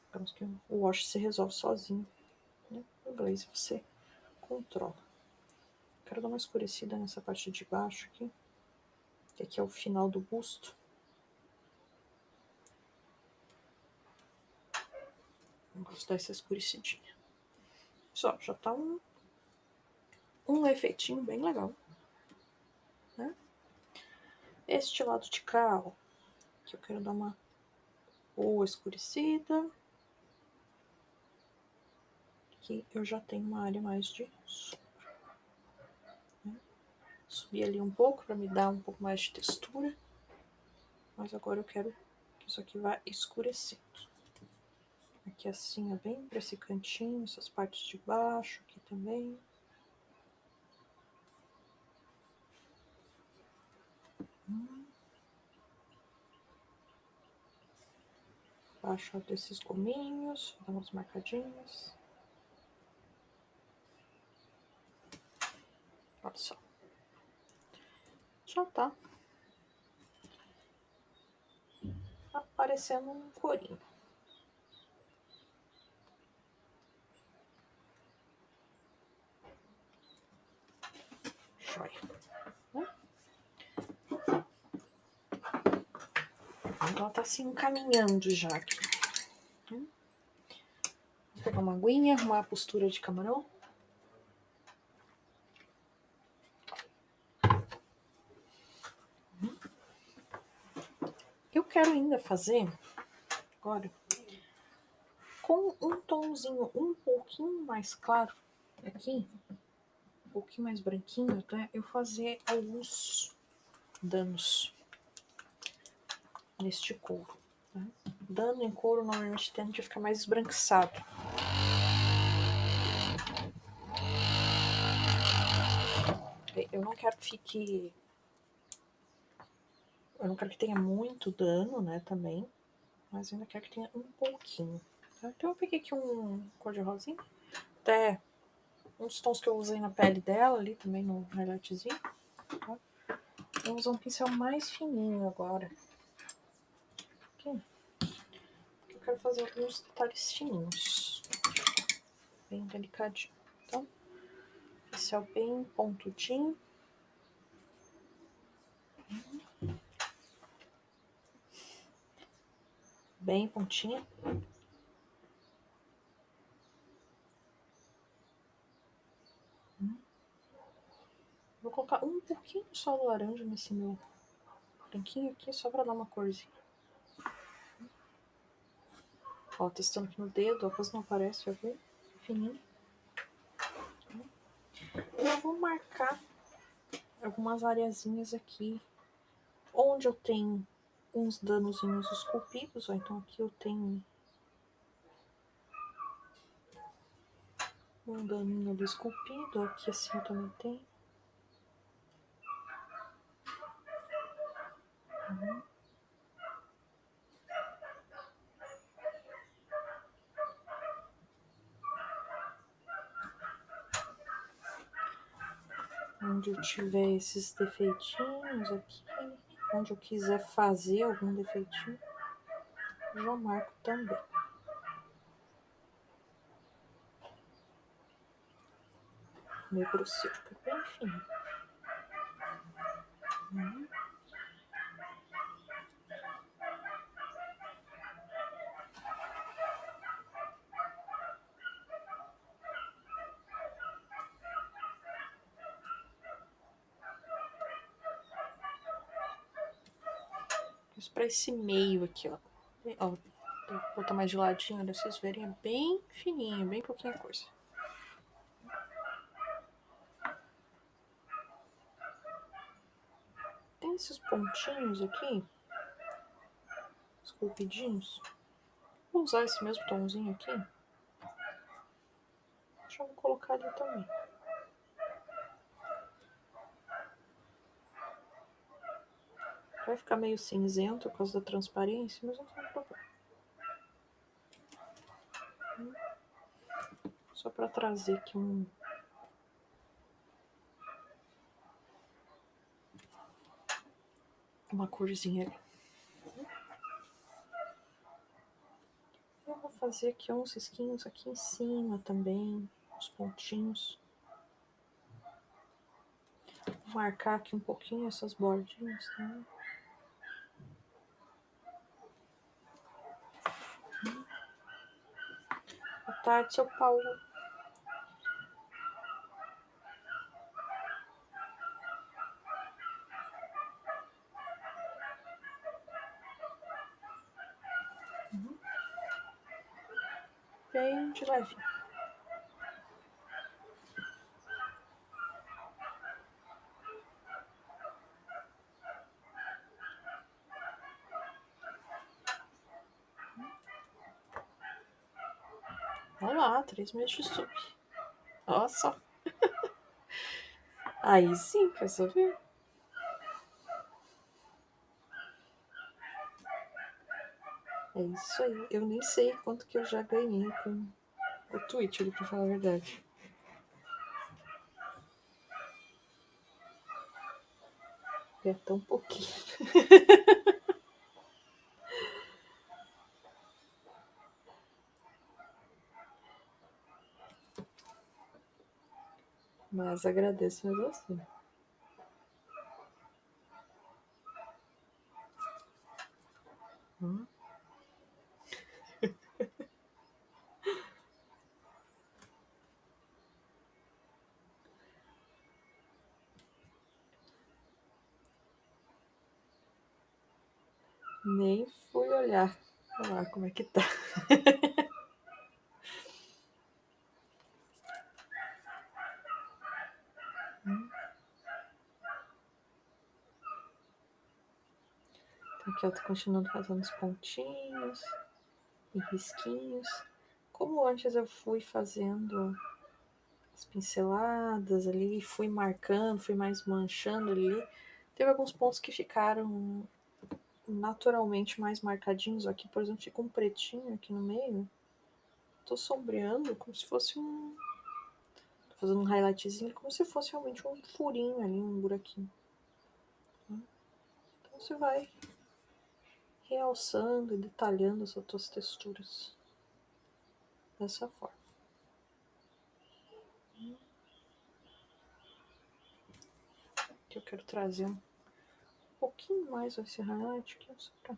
Digamos que o wash se resolve sozinho, né? O glaze você controla. Quero dar uma escurecida nessa parte de baixo aqui, que aqui é o final do busto. Vou dar essa escurecidinha. Só, já tá um efeitinho bem legal, né? Este lado de cá, ó, que eu quero dar uma boa escurecida. Aqui eu já tenho uma área mais de sombra, né? Subi ali um pouco para me dar um pouco mais de textura. Mas agora eu quero que isso aqui vá escurecendo. Aqui assim, ó, bem pra esse cantinho, essas partes de baixo aqui também. Baixo desses gominhos, dá umas marcadinhas. Olha só. Já tá aparecendo um corinho. Joia. Né? Então ela tá se encaminhando já aqui. Vou pegar uma aguinha, arrumar a postura de camarão. Eu quero ainda fazer, agora, com um tomzinho um pouquinho mais claro aqui, um pouquinho mais branquinho até, eu fazer alguns danos neste couro. Né? Dano em couro normalmente tende a ficar mais esbranquiçado. Eu não quero que fique... Eu não quero que tenha muito dano, né, também. Mas eu ainda quero que tenha um pouquinho. Tá? Então eu peguei aqui um cor de rosinha. Até uns tons que eu usei na pele dela ali também no highlightzinho. Tá? Vou usar um pincel mais fininho agora. Aqui. Eu quero fazer alguns detalhes fininhos. Bem delicadinho. Então, pincel bem pontudinho. Bem pontinha. Vou colocar um pouquinho só do laranja nesse meu branquinho aqui, só pra dar uma corzinha. Ó, testando aqui no dedo, ó, quase não aparece, já viu? Fininho. Eu vou marcar algumas areazinhas aqui, onde eu tenho uns danozinhos esculpidos, ó. Então aqui eu tenho um daninho ali esculpido, aqui assim eu também tenho. Onde eu tiver esses defeitinhos aqui, onde eu quiser fazer algum defeitinho, já marco também. Meu grosseiro, que é bem fino. Isso pra esse meio aqui, ó. Ó, vou botar mais de ladinho, pra vocês verem. É bem fininho, bem pouquinha coisa. Tem esses pontinhos aqui, esculpidinhos. Vou usar esse mesmo tomzinho aqui. Já vou colocar ali também. Vai ficar meio cinzento por causa da transparência, mas não tem problema. Só para trazer aqui uma corzinha ali. Eu vou fazer aqui uns risquinhos aqui em cima também, os pontinhos. Vou marcar aqui um pouquinho essas bordinhas também. Boa tarde, seu Paulo. Bem de leve. Olha lá, 3 meses de sub. Olha só. Aí sim, quer saber? É isso aí. Eu nem sei quanto que eu já ganhei com o Twitch, pra falar a verdade. É tão pouquinho. Mas agradeço mesmo assim. Nem fui olhar. Olha lá como é que tá. Então aqui eu tô continuando fazendo os pontinhos e risquinhos. Como antes eu fui fazendo as pinceladas ali, fui marcando, fui mais manchando ali. Teve alguns pontos que ficaram naturalmente mais marcadinhos. Aqui, por exemplo, fica um pretinho aqui no meio. Tô sombreando como se fosse um... Tô fazendo um highlightzinho como se fosse realmente um furinho ali, um buraquinho. Então você vai realçando e detalhando as suas texturas dessa forma. Que eu quero trazer um pouquinho mais esse highlight aqui, só pra...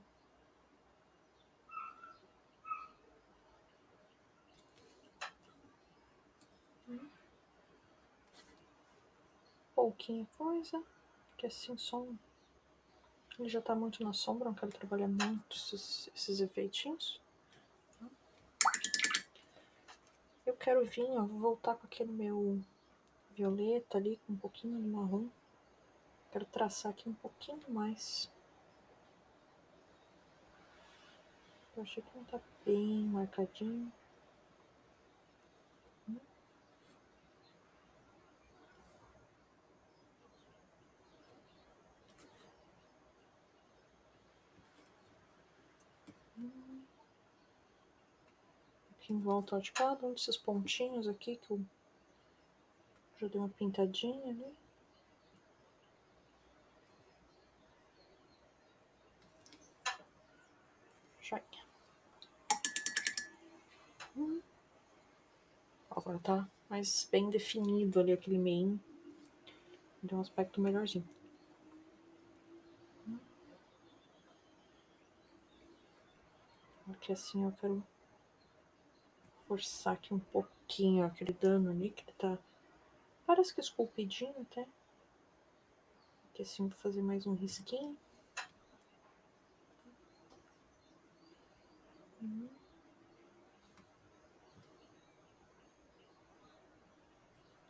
pouquinha coisa, que assim só ele já tá muito na sombra, não quero trabalhar muito esses efeitinhos. Eu quero vir, ó, vou voltar com aquele meu violeta ali, com um pouquinho de marrom. Quero traçar aqui um pouquinho mais. Eu achei que não tá bem marcadinho. Aqui em volta de cada um desses pontinhos aqui que eu já dei uma pintadinha ali. Joia. Agora tá mais bem definido ali aquele meio. Deu um aspecto melhorzinho. Aqui assim eu quero forçar aqui um pouquinho aquele dano ali que ele tá... Parece que esculpidinho até. Aqui assim vou fazer mais um risquinho.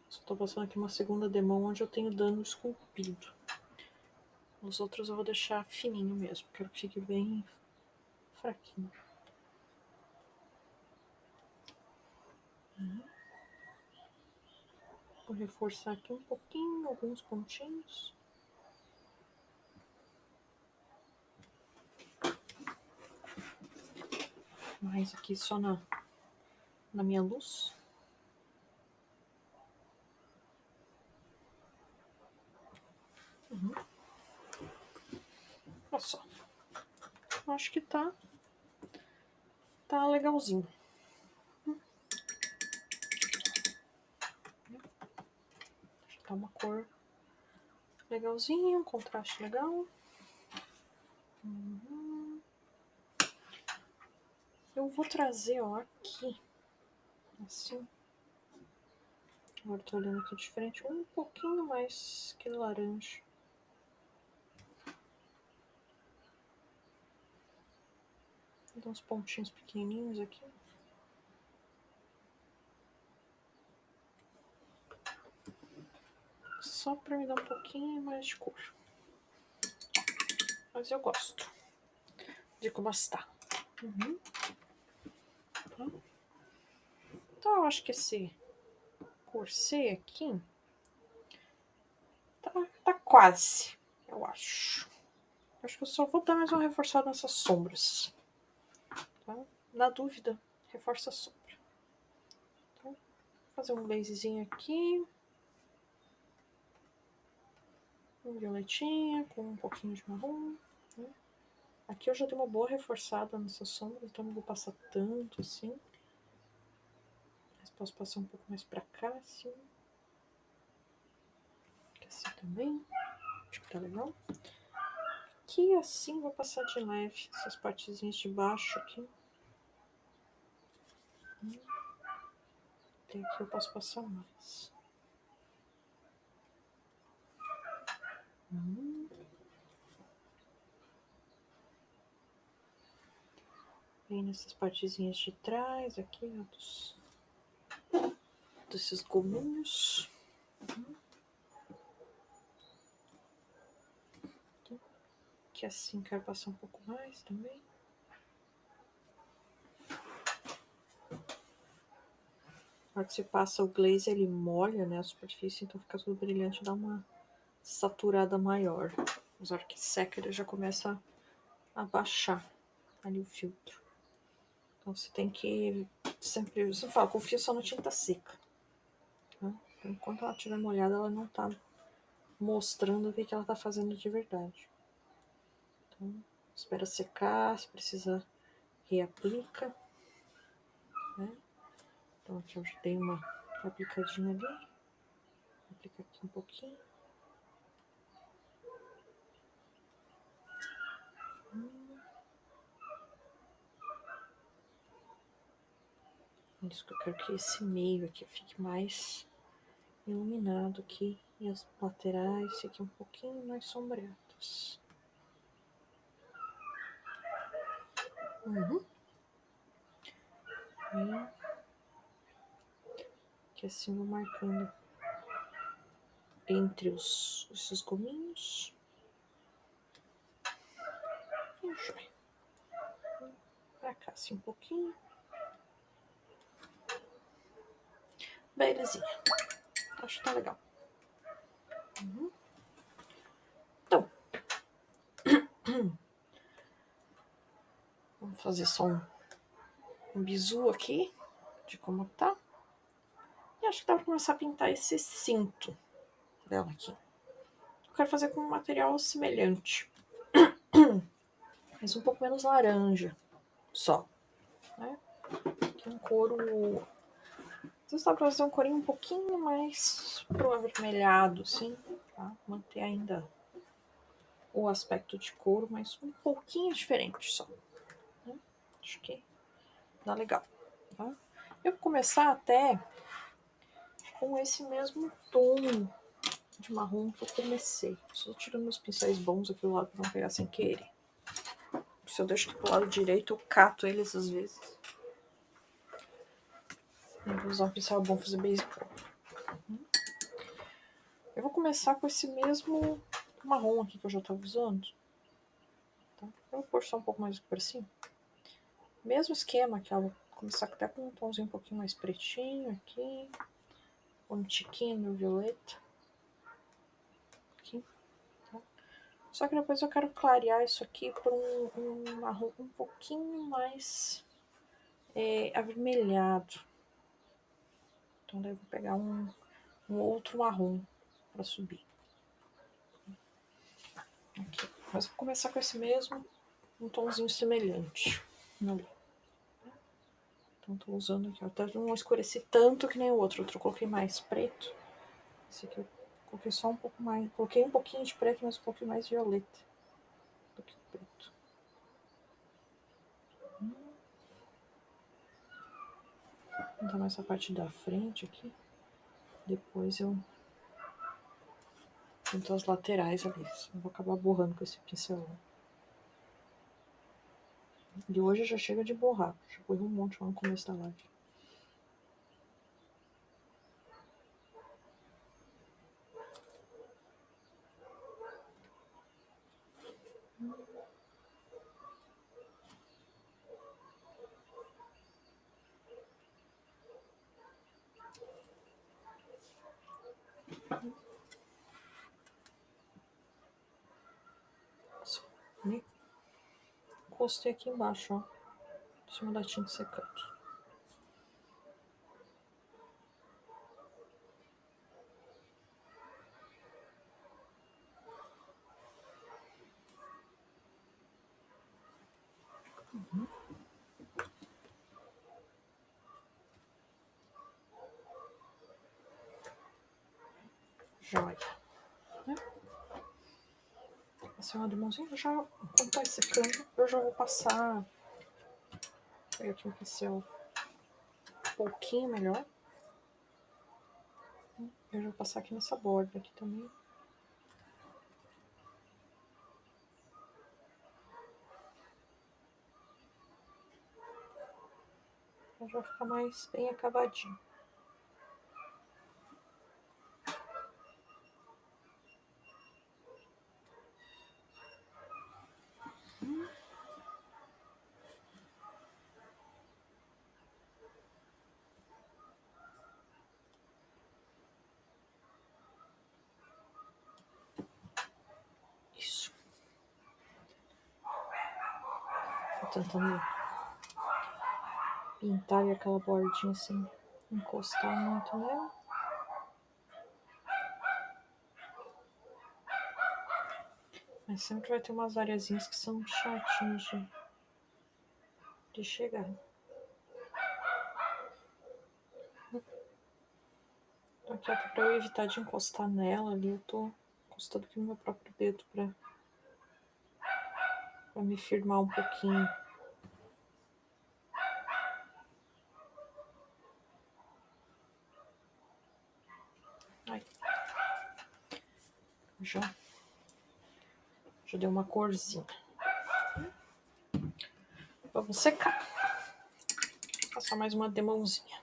Só tô passando aqui uma segunda demão onde eu tenho dano esculpido. Os outros eu vou deixar fininho mesmo. Quero que fique bem fraquinho. Vou reforçar aqui um pouquinho, alguns pontinhos. Mais aqui só na minha luz. Olha só. Acho que tá legalzinho. Acho que tá uma cor legalzinha, um contraste legal. Eu vou trazer, ó, aqui, assim. Agora tô olhando aqui de frente, um pouquinho mais que laranja. Dá uns pontinhos pequenininhos aqui. Só pra me dar um pouquinho mais de cor. Mas eu gosto de como está. Então eu acho que esse corset aqui tá quase, eu acho. Acho que eu só vou dar mais uma reforçada nessas sombras. Tá? Na dúvida, reforça a sombra. Tá? Vou fazer um glazezinho aqui. Um violetinha com um pouquinho de marrom. Né? Aqui eu já dei uma boa reforçada nessa sombra, então não vou passar tanto assim. Mas posso passar um pouco mais pra cá, assim. Assim também. Acho que tá legal. Aqui assim vou passar de leve essas partezinhas de baixo aqui. Até aqui eu posso passar mais. Bem nessas partezinhas de trás aqui, ó, desses gominhos. Que assim quero passar um pouco mais também. Na hora que você passa o glaze, ele molha, né, a superfície, então fica tudo brilhante, dá uma saturada maior. Mas na hora que seca, ele já começa a baixar ali o filtro. Então você tem que sempre, você fala, confia só na tinta seca. Tá? Enquanto ela estiver molhada, ela não tá mostrando o que ela tá fazendo de verdade. Então, espera secar, se precisa, reaplica. Né? Então aqui eu já dei uma aplicadinha ali. Aplica aqui um pouquinho. Isso que eu quero que esse meio aqui fique mais iluminado aqui. E as laterais fiquem um pouquinho mais sombreadas. E que assim vou marcando entre esses gominhos. E joia. Pra cá assim um pouquinho. Belezinha. Acho que tá legal. Então. Vamos fazer só um bizu aqui. De como tá. E acho que dá pra começar a pintar esse cinto dela aqui. Eu quero fazer com um material semelhante. Mas um pouco menos laranja. Só. Né? Aqui um couro. Às vezes dá pra fazer um corinho um pouquinho mais pro avermelhado, assim. Tá? Manter ainda o aspecto de couro, mas um pouquinho diferente só. Né? Acho que dá legal. Tá? Eu vou começar até com esse mesmo tom de marrom que eu comecei. Só tirando meus pincéis bons aqui do lado pra não pegar sem querer. Se eu deixo pro lado direito, eu cato eles às vezes. Eu vou usar um pincel bom fazer baseball. Eu vou começar com esse mesmo marrom aqui que eu já tava usando. Tá? Eu vou pôr só um pouco mais aqui pra cima. Mesmo esquema que eu vou começar até com um tomzinho um pouquinho mais pretinho aqui. Um tiquinho no violeta. Aqui. Tá? Só que depois eu quero clarear isso aqui por um marrom um pouquinho mais avermelhado. Então daí eu vou pegar um outro marrom para subir. Aqui. Mas vou começar com esse mesmo, um tomzinho semelhante. Ali. Então tô usando aqui, ó. Tá, não escureci tanto que nem o outro. Eu coloquei mais preto. Esse aqui eu coloquei só um pouco mais. Coloquei um pouquinho de preto, mas coloquei mais violeta do que preto. Então essa parte da frente aqui. Depois eu pinto as laterais ali. Eu vou acabar borrando com esse pincel. E hoje já chega de borrar. Já pôs um monte lá no começo da live. Encostei aqui embaixo, ó. Em cima da tinta secando. Joia. Né? Passei uma limãozinha, já, quando tá secando, eu já vou passar. Vou pegar aqui um pincel um pouquinho melhor. Eu já vou passar aqui nessa borda aqui também. Pra já ficar mais bem acabadinho. Isso. Tô tentando pintar aquela bordinha sem encostar muito nela. Mas sempre vai ter umas areazinhas que são chatinhas de chegar. Aqui até pra eu evitar de encostar nela ali, eu tô encostando aqui no meu próprio dedo pra me firmar um pouquinho. Ai. Já deu uma corzinha. Vamos secar. Vou passar mais uma demãozinha.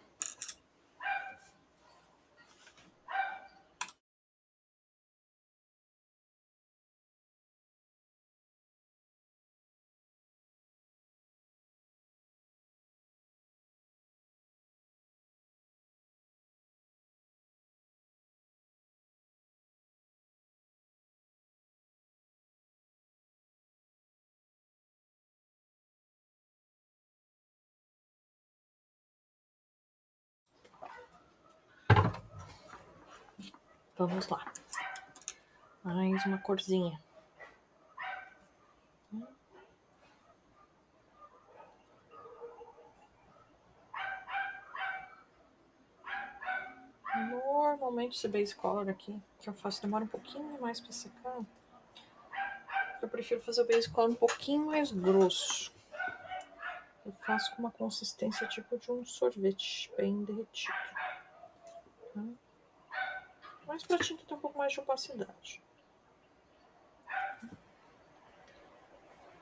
Vamos lá. Mais uma corzinha. Normalmente esse base color aqui que eu faço demora um pouquinho mais pra secar. Eu prefiro fazer o base color um pouquinho mais grosso. Eu faço com uma consistência tipo de um sorvete bem derretido. Mas pra tinta tem um pouco mais de opacidade.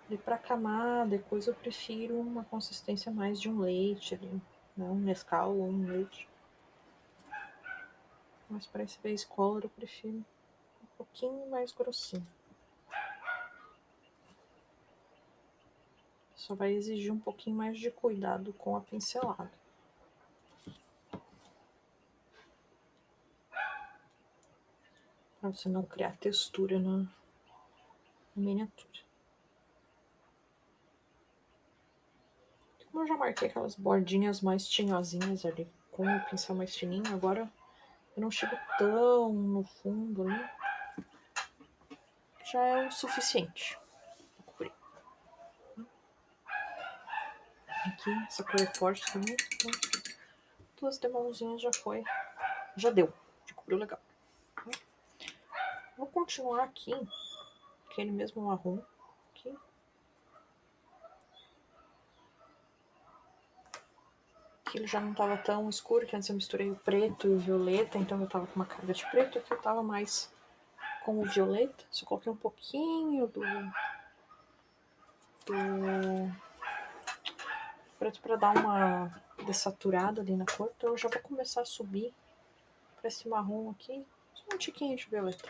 E pra camar, depois eu prefiro uma consistência mais de um leite ali, né? Um Nescau ou um leite. Mas para esse base color eu prefiro um pouquinho mais grossinho. Só vai exigir um pouquinho mais de cuidado com a pincelada. Para você não criar textura na miniatura. Como eu já marquei aquelas bordinhas mais tinhosinhas ali com o pincel mais fininho, agora eu não chego tão no fundo ali. Já é o suficiente. Vou cobrir. Aqui, essa cor é forte também. Então, 2 demãozinhas já foi. Já deu. Já cobriu legal. Vou continuar aqui. Aquele mesmo marrom. Aqui. Aqui ele já não estava tão escuro, que antes eu misturei o preto e o violeta, então eu tava com uma carga de preto, aqui eu tava mais com o violeta. Só coloquei um pouquinho do preto para dar uma dessaturada ali na cor. Então eu já vou começar a subir para esse marrom aqui, só um tiquinho de violeta.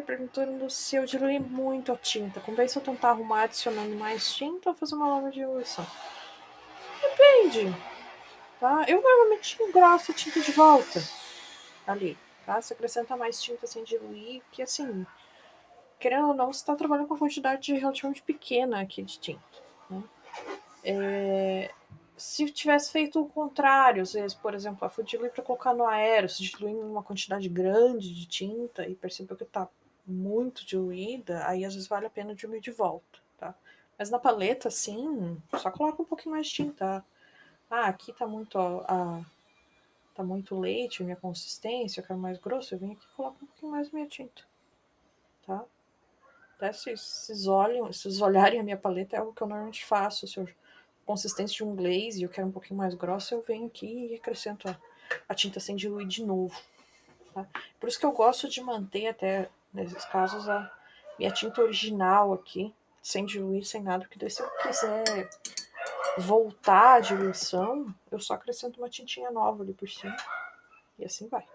Perguntando se eu diluí muito a tinta. Compensa eu tentar arrumar adicionando mais tinta ou fazer uma nova diluição? Depende, tá? Eu normalmente engrosso a tinta de volta ali, tá? Você acrescenta mais tinta sem diluir, que assim, querendo ou não, você está trabalhando com uma quantidade relativamente pequena aqui de tinta, né? Se tivesse feito o contrário, às vezes, por exemplo, fui diluir para colocar no aero, se diluir em uma quantidade grande de tinta e percebeu que está muito diluída, aí às vezes vale a pena diluir de volta, tá? Mas na paleta, assim, só coloca um pouquinho mais de tinta. Ah, aqui tá muito, tá muito leite, minha consistência, eu quero mais grosso, eu venho aqui e coloco um pouquinho mais minha tinta, tá? Até se vocês olharem a minha paleta, é algo que eu normalmente faço. Se eu consistência de um glaze e eu quero um pouquinho mais grossa, eu venho aqui e acrescento a tinta sem diluir de novo. Tá? Por isso que eu gosto de manter até, nesses casos, a minha tinta original aqui, sem diluir, sem nada, porque daí se eu quiser voltar à diluição, eu só acrescento uma tintinha nova ali por cima. E assim vai.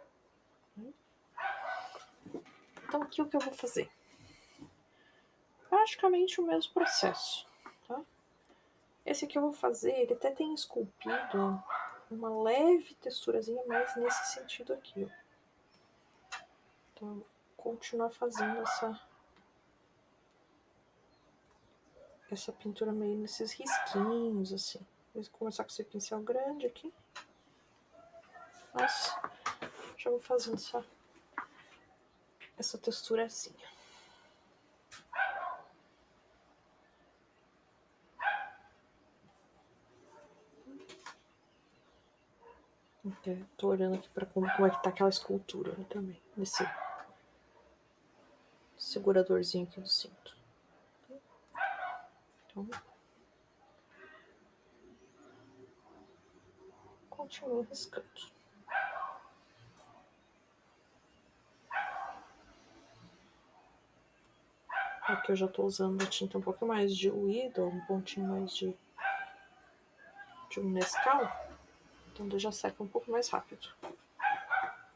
Então aqui o que eu vou fazer? Praticamente o mesmo processo. Tá? Esse aqui eu vou fazer, ele até tem esculpido uma leve texturazinha mais nesse sentido aqui, ó. Então, eu vou continuar fazendo essa pintura meio nesses risquinhos, assim. Vou começar com esse pincel grande aqui. Mas já vou fazendo essa textura assim. Tô olhando aqui pra como é que tá aquela escultura, né, também. Nesse seguradorzinho aqui do cinto. Então, continuo riscando. Aqui eu já tô usando a tinta um pouco mais diluída, um pontinho mais de um Nescau. Então já seca um pouco mais rápido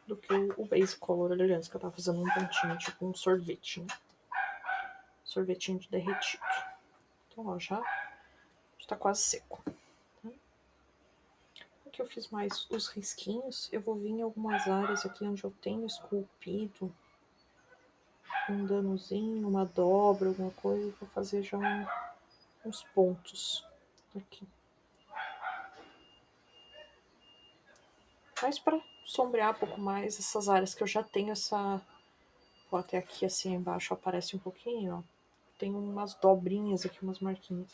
do que o base color ali antes, que eu tava fazendo um pontinho, tipo um sorvete, né? Sorvetinho de derretido. Então, ó, já tá quase seco. Aqui eu fiz mais os risquinhos. Eu vou vir em algumas áreas aqui onde eu tenho esculpido um danozinho, uma dobra, alguma coisa. Vou fazer já uns pontos aqui. Mas para sombrear um pouco mais essas áreas que eu já tenho essa... Ó, até aqui assim embaixo aparece um pouquinho, ó. Tem umas dobrinhas aqui, umas marquinhas.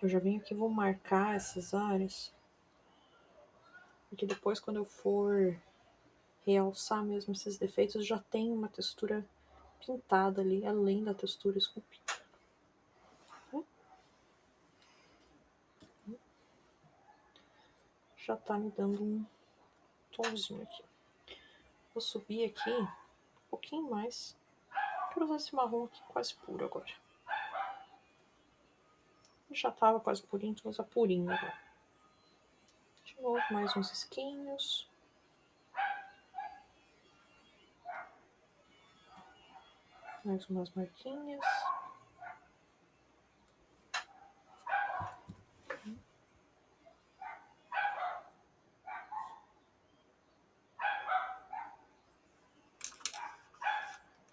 Eu já venho aqui e vou marcar essas áreas. Porque depois, quando eu for realçar mesmo esses defeitos, já tem uma textura pintada ali, além da textura esculpida. Já tá me dando um tomzinho aqui. Vou subir aqui um pouquinho mais. Quero usar esse marrom aqui quase puro agora. Já tava quase purinho, então vou usar purinho agora. De novo, mais uns risquinhos. Mais umas marquinhas.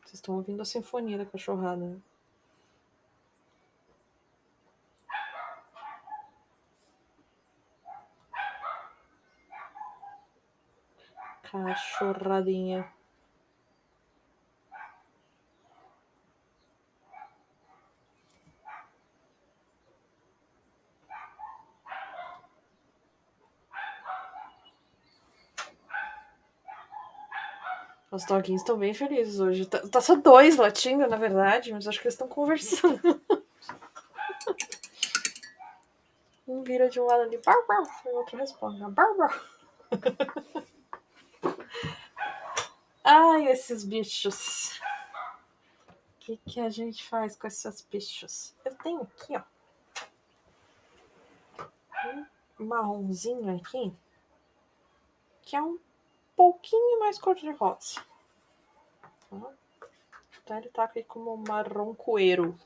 Vocês estão ouvindo a sinfonia da cachorrada, né? Cachorradinha. Os doguinhos estão bem felizes hoje. Tá só dois latindo, na verdade, mas acho que eles estão conversando. Um vira de um lado ali, bar, bar, e o outro responde, bar, bar. Ai, esses bichos. O que a gente faz com esses bichos? Eu tenho aqui, ó, um marronzinho aqui, que é um pouquinho mais cor de rosa. Então ele tá aqui como um marrom coeiro.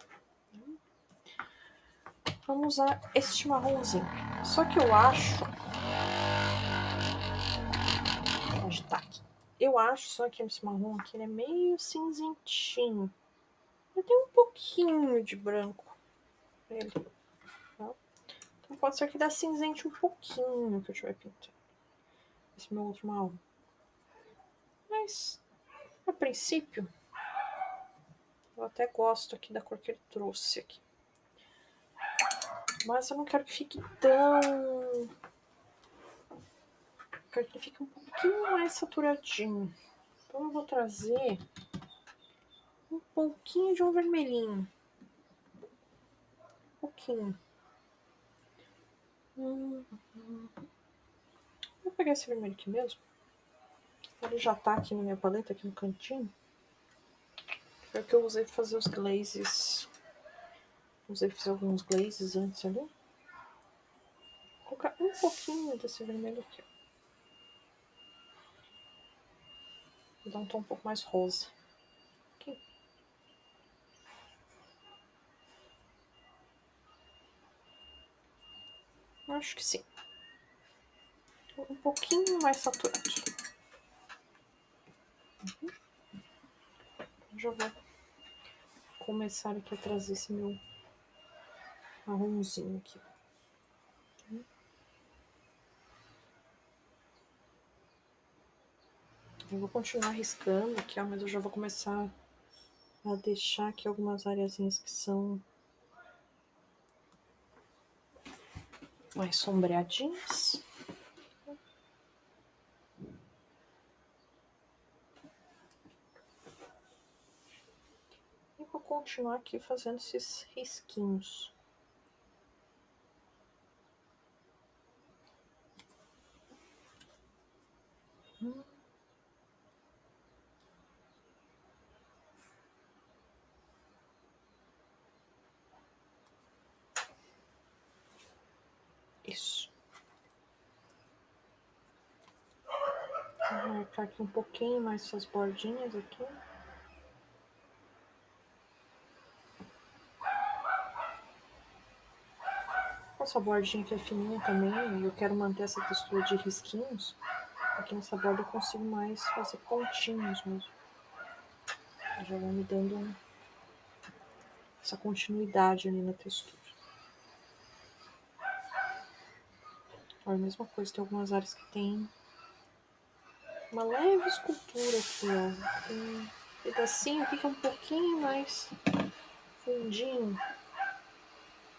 Vamos usar este marronzinho. Só que eu acho... Onde tá aqui? Eu acho só que esse marrom aqui ele é meio cinzentinho. Ele tem um pouquinho de branco nele. Tá? Então pode ser que dá cinzente um pouquinho que eu estiver pintando. Esse meu outro marrom. Mas, a princípio, eu até gosto aqui da cor que ele trouxe aqui. Mas eu não quero que fique tão... Eu quero que ele fique um pouquinho mais saturadinho. Então eu vou trazer um pouquinho de um vermelhinho. Um pouquinho. Vou pegar esse vermelho aqui mesmo. Ele já tá aqui na minha paleta, aqui no cantinho. Foi o que eu usei pra fazer os glazes. Fiz alguns glazes antes ali. Vou colocar um pouquinho desse vermelho aqui. Vou dar um tom um pouco mais rosa. Aqui. Acho que sim. Um pouquinho mais saturado. Já vou começar aqui a trazer esse meu marronzinho aqui. Eu vou continuar riscando aqui, ó, mas eu já vou começar a deixar aqui algumas areazinhas que são mais sombreadinhas. E vou continuar aqui fazendo esses risquinhos. Isso. Vou marcar aqui um pouquinho mais essas bordinhas aqui. Essa bordinha aqui é fininha também, e eu quero manter essa textura de risquinhos. Aqui nessa borda eu consigo mais fazer pontinhos mesmo. Já vai me dando essa continuidade ali na textura. É a mesma coisa, tem algumas áreas que tem uma leve escultura aqui, ó. Tem um pedacinho aqui que é um pouquinho mais fundinho.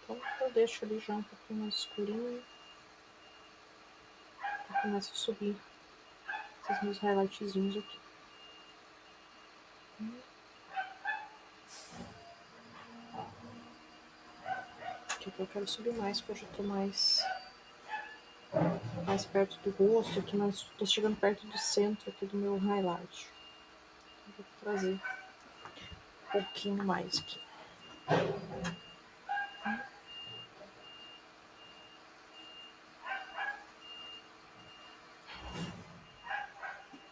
Então eu deixo ali já um pouquinho mais escurinho. E começo a subir esses meus highlightzinhos aqui. Aqui eu quero subir mais, porque eu já tô mais mais perto do rosto aqui, mas tô chegando perto do centro aqui do meu highlight. Vou trazer um pouquinho mais aqui.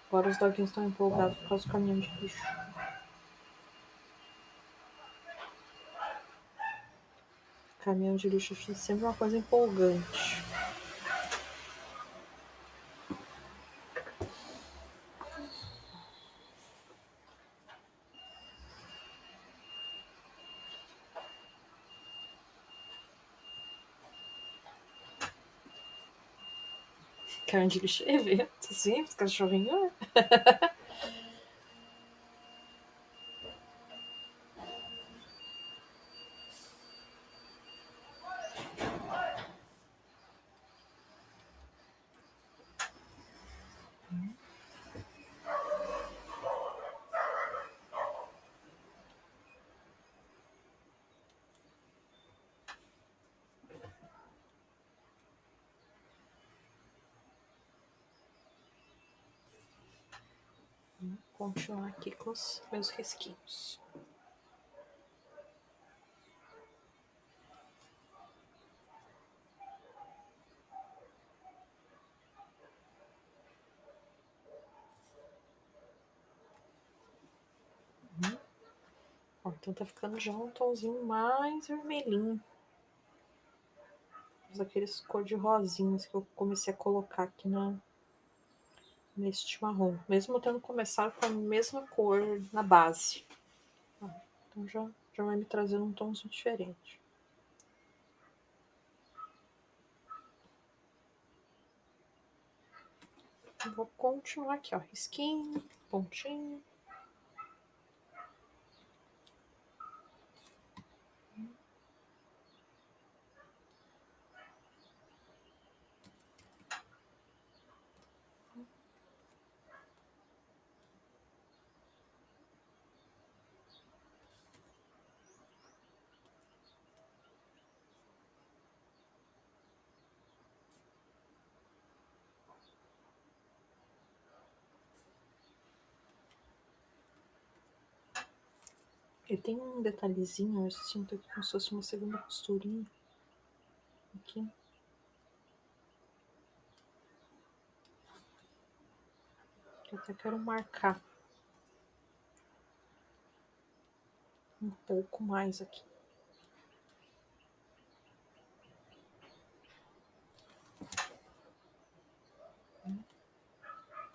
Agora os doguinhos estão empolgados por causa do caminhão de lixo. Caminhão de lixo é sempre uma coisa empolgante. Caminhão de lixo é evento, sim, os cachorrinhos. Vou continuar aqui com os meus risquinhos. Ó, então tá ficando já um tomzinho mais vermelhinho. Aqueles cor de rosinhas que eu comecei a colocar aqui neste marrom. Mesmo tendo começado com a mesma cor na base. Ó, então já vai me trazendo um tomzinho diferente. Vou continuar aqui, ó. Risquinho, pontinho. Ele tem um detalhezinho, eu sinto aqui como se fosse uma segunda costurinha. Aqui. Eu até quero marcar um pouco mais aqui.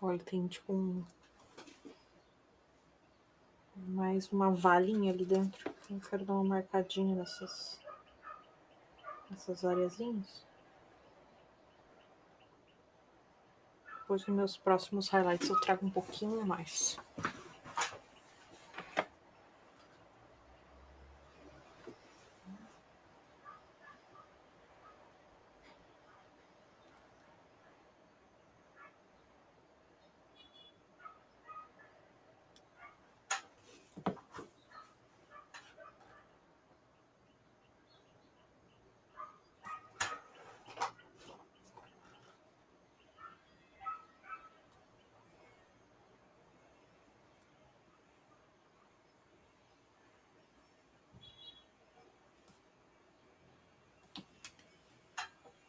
Olha, tem tipo mais uma valinha ali dentro. Eu quero dar uma marcadinha nessas areazinhas. Depois nos meus próximos highlights eu trago um pouquinho mais.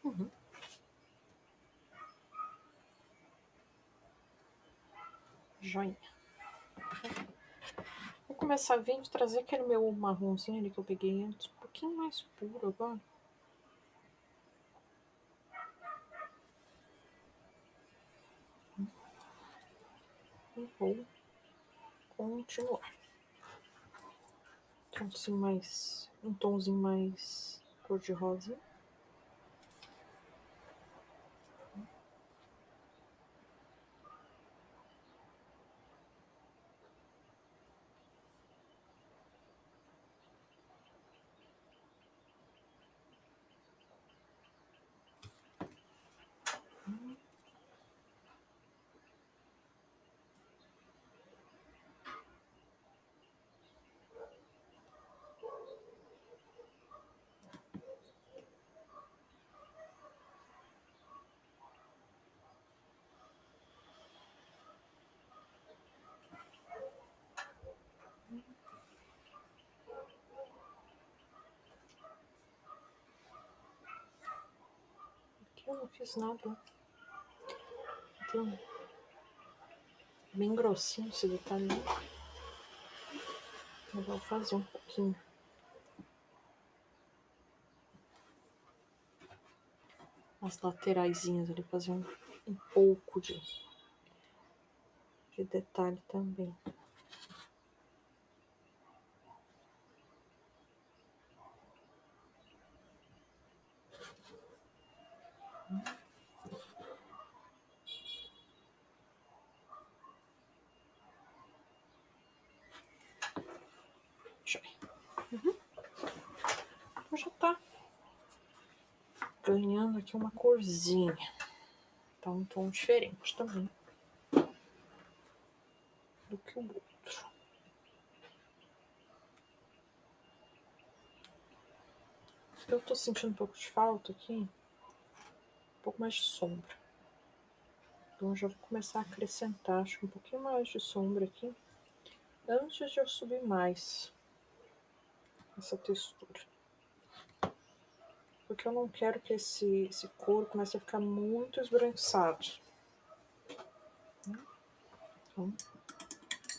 Uhum. Joinha. Vou começar a vir trazer aquele meu marronzinho ali que eu peguei antes, um pouquinho mais puro agora. E vou continuar. Um tomzinho mais cor de rosa. Eu não fiz nada. Então, bem grossinho esse detalhe. Eu vou fazer um pouquinho. As lateraisinhas ali, fazer um pouco de detalhe também. Então já tá ganhando aqui uma corzinha. Tá um tom diferente também do que o outro. Eu tô sentindo um pouco de falta aqui, um pouco mais de sombra. Então eu já vou começar a acrescentar, acho que um pouquinho mais de sombra aqui, antes de eu subir mais essa textura. Porque eu não quero que esse couro comece a ficar muito esbranquiçado. Então,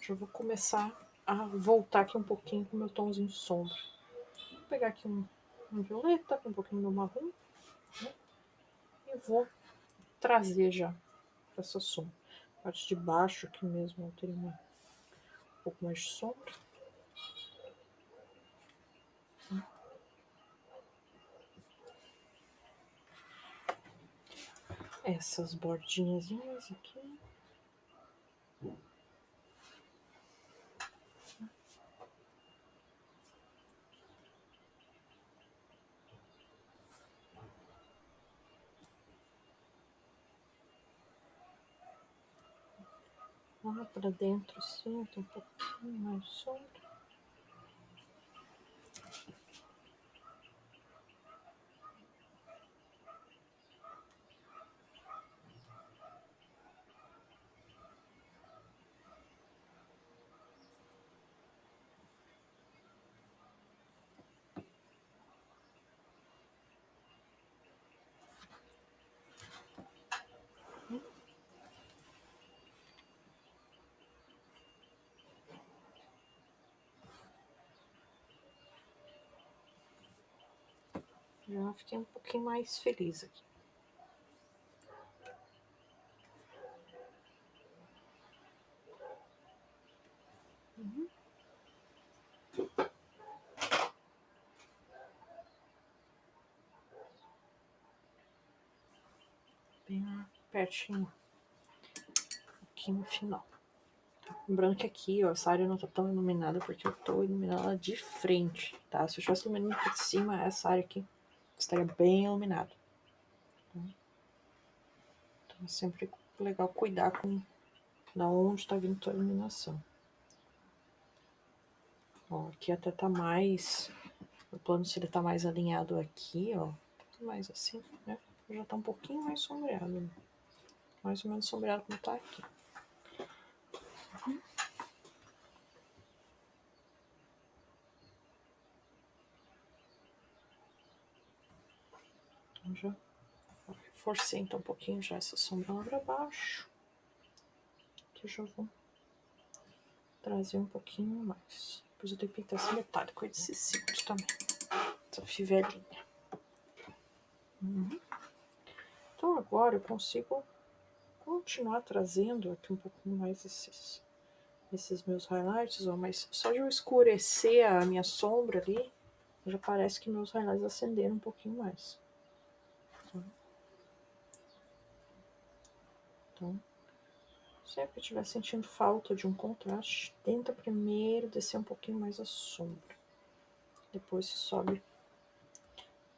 já vou começar a voltar aqui um pouquinho com o meu tomzinho de sombra. Vou pegar aqui um violeta, com um pouquinho do marrom, né? E vou trazer já essa sombra. A parte de baixo aqui mesmo eu teria um pouco mais de sombra. Essas bordinhas aqui. Lá pra dentro, assim, tem um pouquinho mais de sombra. Já fiquei um pouquinho mais feliz aqui. Bem lá pertinho, aqui no final. Lembrando que aqui, ó, essa área não tá tão iluminada porque eu tô iluminando ela de frente, tá? Se eu estivesse iluminando por cima, essa área aqui estaria bem iluminada. Então é sempre legal cuidar com da onde tá vindo a iluminação. Ó, aqui até tá mais... O plano, se ele tá mais alinhado aqui, ó, mais assim, né? Já tá um pouquinho mais sombreado, né? Mais ou menos sombreado como tá aqui. Então já reforcei então um pouquinho já essa sombra lá pra baixo. Aqui eu já vou trazer um pouquinho mais. Depois eu tenho que pintar esse metálico aí desse cinto também. Essa fivelinha. Então agora eu consigo continuar trazendo aqui um pouquinho mais esses meus highlights, ó, mas só de eu escurecer a minha sombra ali, já parece que meus highlights acenderam um pouquinho mais. Então, sempre que estiver sentindo falta de um contraste, tenta primeiro descer um pouquinho mais a sombra. Depois você sobe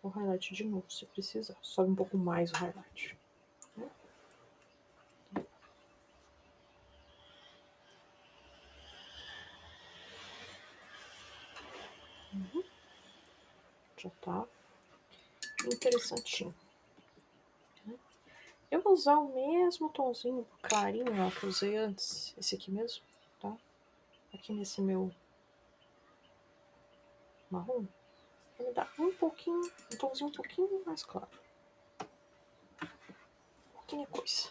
o highlight de novo, se precisar. Sobe um pouco mais o highlight. Já tá interessantinho. Eu vou usar o mesmo tomzinho clarinho ó, que eu usei antes. Esse aqui mesmo, tá? Aqui nesse meu marrom. Vai me dar um pouquinho, um tomzinho um pouquinho mais claro. pouquinha coisa.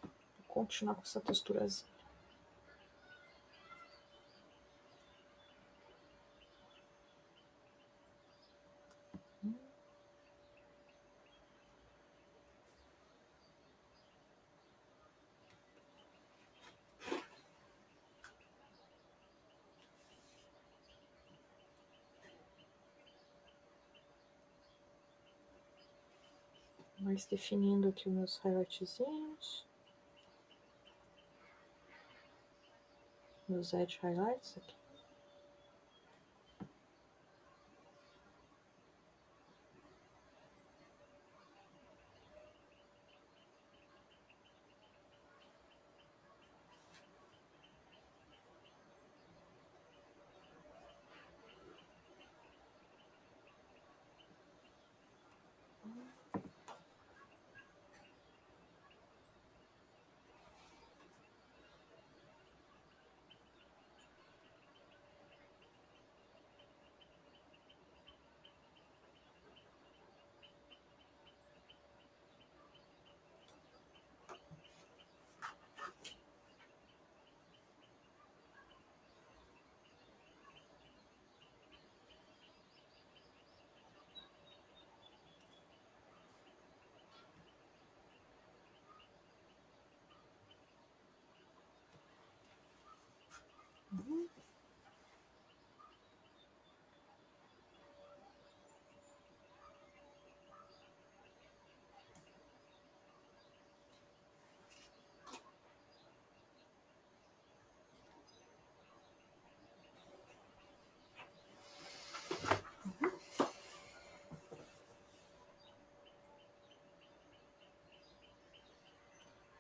Vou continuar com essa texturazinha. Mais definindo aqui os meus highlightzinhos. Meus edge highlights aqui.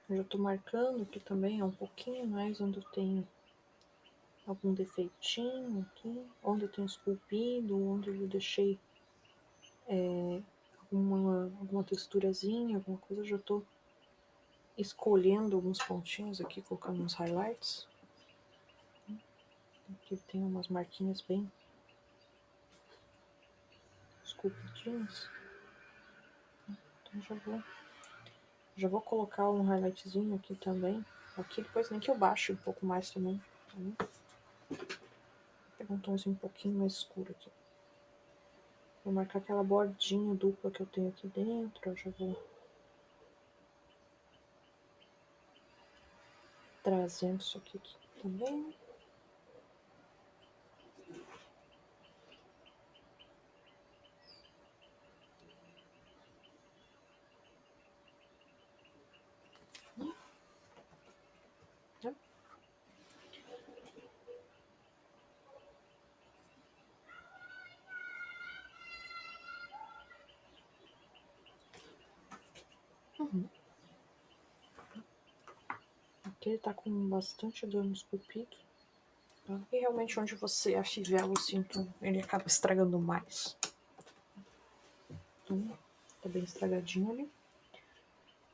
Eu já tô marcando aqui também, um pouquinho mais onde eu tenho algum defeitinho aqui, onde eu tenho esculpido, onde eu deixei alguma texturazinha, alguma coisa, eu já tô escolhendo alguns pontinhos aqui, colocando uns highlights. Aqui tem umas marquinhas bem esculpidinhas. Então já vou colocar um highlightzinho aqui também. Aqui depois nem que eu baixe um pouco mais também. Tá? Vou pegar um tomzinho um pouquinho mais escuro aqui. Vou marcar aquela bordinha dupla que eu tenho aqui dentro. Eu já vou trazendo isso aqui também. Aqui ele tá com bastante dano esculpido. Tá? E realmente onde você afivela o cinto, ele acaba estragando mais. Então, tá bem estragadinho ali.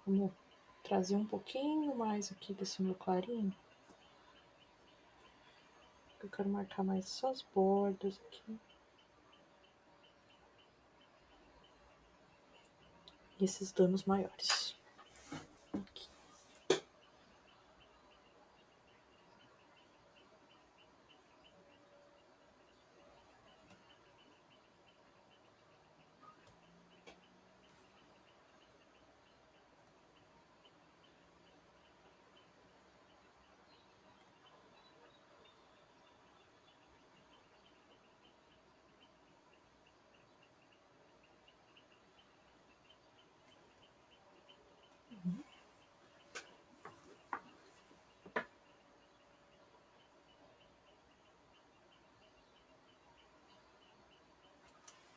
Vamos trazer um pouquinho mais aqui desse meu clarinho. Eu quero marcar mais só as bordas aqui. E esses danos maiores. Aqui.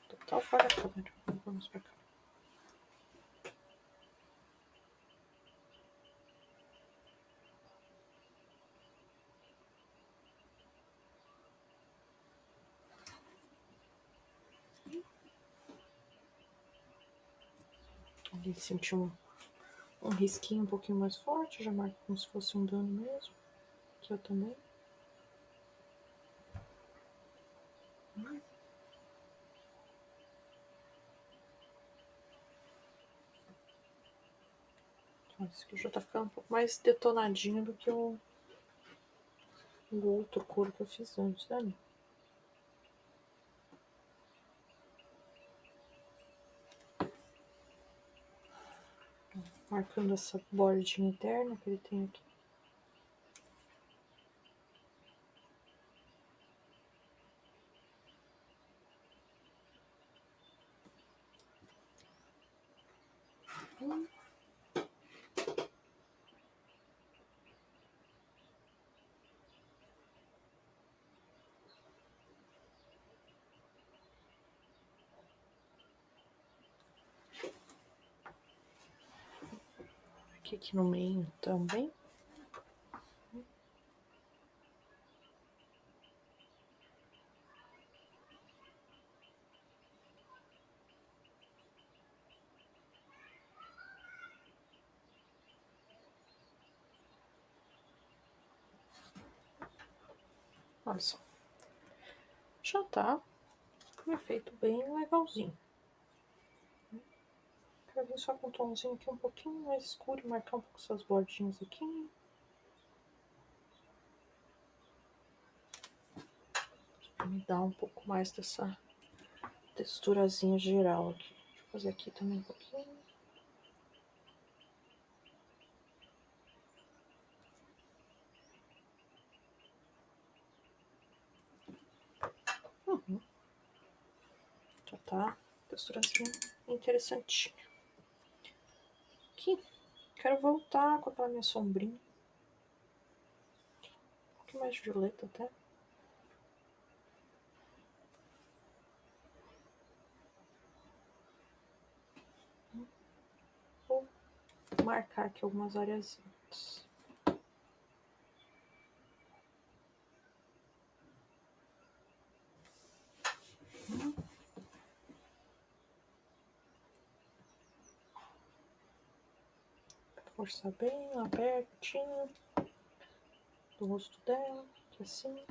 Total fora da câmera. Vamos pra cá. Ali sentiu um risquinho um pouquinho mais forte, já marco como se fosse um dano mesmo. Aqui eu também. Esse aqui já tá ficando um pouco mais detonadinho do que o outro couro que eu fiz antes, né? Marcando essa bordinha interna que ele tem aqui. Aqui no meio também. Olha só. Já tá um efeito bem legalzinho. Quero vir só com um tomzinho aqui um pouquinho mais escuro e marcar um pouco essas bordinhas aqui. Pra me dar um pouco mais dessa texturazinha geral aqui. Deixa eu fazer aqui também um pouquinho. Já tá texturazinha interessantinha. Aqui, quero voltar com aquela minha sombrinha. Um pouquinho mais violeta até. Vou marcar aqui algumas areazinhas. Forçar bem lá pertinho do rosto dela, aqui assim.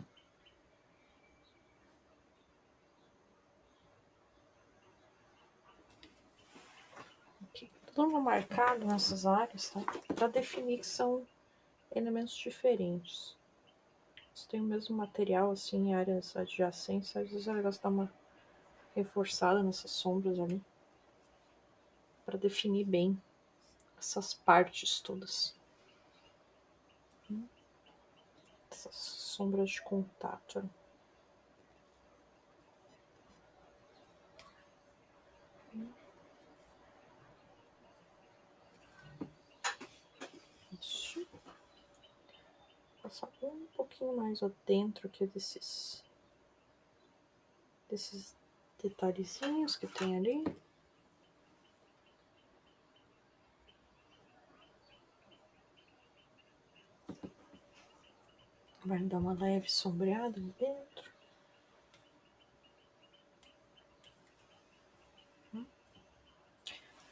Aqui. Tô dando uma marcada nessas áreas, tá? Pra definir que são elementos diferentes. Se tem o mesmo material, assim, em áreas adjacentes, às vezes é legal dar uma reforçada nessas sombras ali. Pra definir bem essas partes todas. Essas sombras de contato. Isso. Passar um pouquinho mais dentro aqui desses detalhezinhos que tem ali. Vai dar uma leve sombreada ali dentro.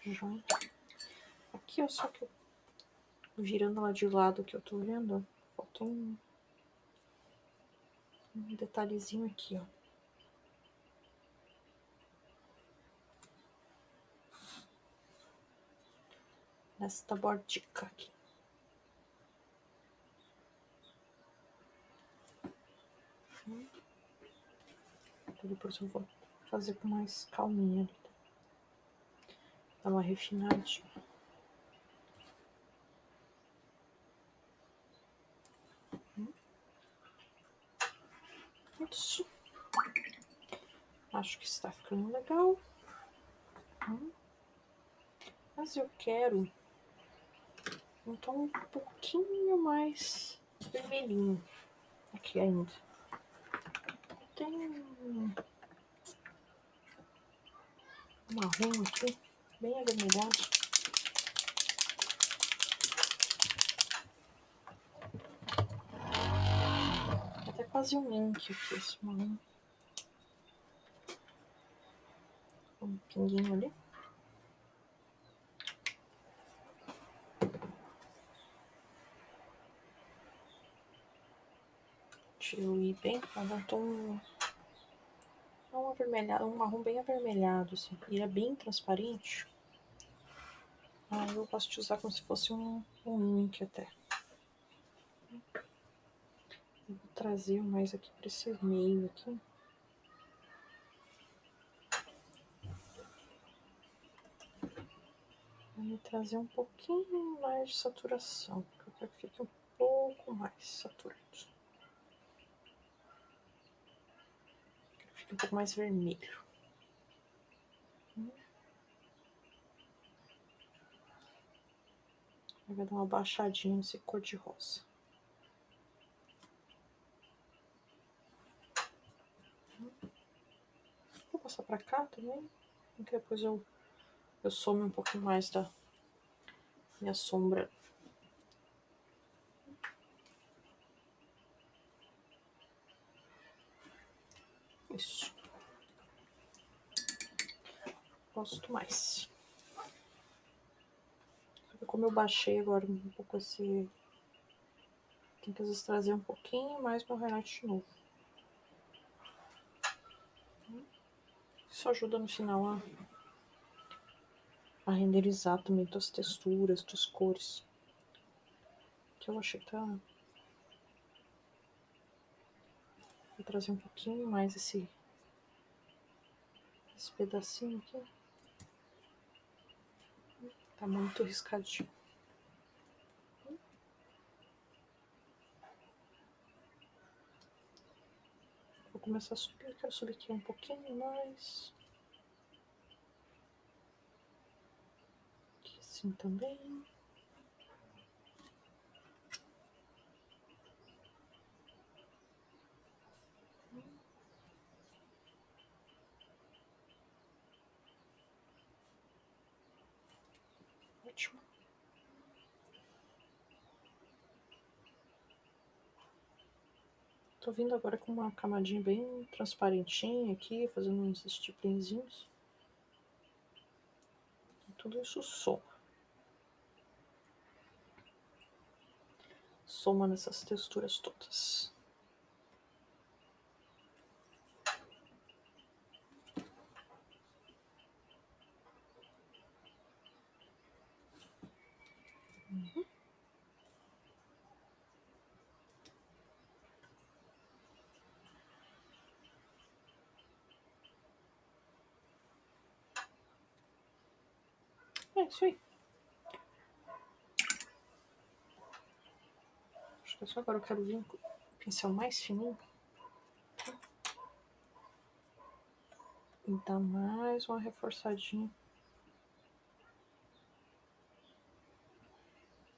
Já. Aqui, ó, só que eu, virando ela de lado que eu tô vendo, ó, faltou um detalhezinho aqui, ó. Nesta bordica aqui. Depois eu vou fazer com mais calminha ali. Dar uma refinadinha. Isso. Acho que está ficando legal. Mas eu quero um tom um pouquinho mais vermelhinho aqui ainda. Tem um marrom aqui, bem avermelhado. Até quase um ink aqui, esse marrom. Um pinguinho ali. Deixa eu ir bem, mas um tom... um avermelhado, um marrom bem avermelhado, assim. Ele é bem transparente. Eu gosto de usar como se fosse um ink até. Eu vou trazer mais aqui para esse meio aqui. Vou trazer um pouquinho mais de saturação, porque eu quero que fique um pouco mais saturado. Quero que fique um pouco mais vermelho. Vai dar uma baixadinha nesse cor de rosa. Vou passar pra cá também, porque depois eu some um pouquinho mais da minha sombra. Isso. Gosto mais. Como eu baixei agora um pouco esse... Tem que às vezes trazer um pouquinho mais meu highlight de novo. Isso ajuda no final a renderizar também as texturas, as cores. Que eu achei que tá... Vou trazer um pouquinho mais esse pedacinho aqui. Tá muito riscadinho. Vou começar a subir, quero subir aqui um pouquinho mais. Aqui assim também. Ótimo. Tô vindo agora com uma camadinha bem transparentinha aqui, fazendo uns stiplinzinhos. Tudo isso soma. Soma nessas texturas todas. É isso aí. Acho que só agora eu quero vir com o pincel mais fininho. E dar mais uma reforçadinha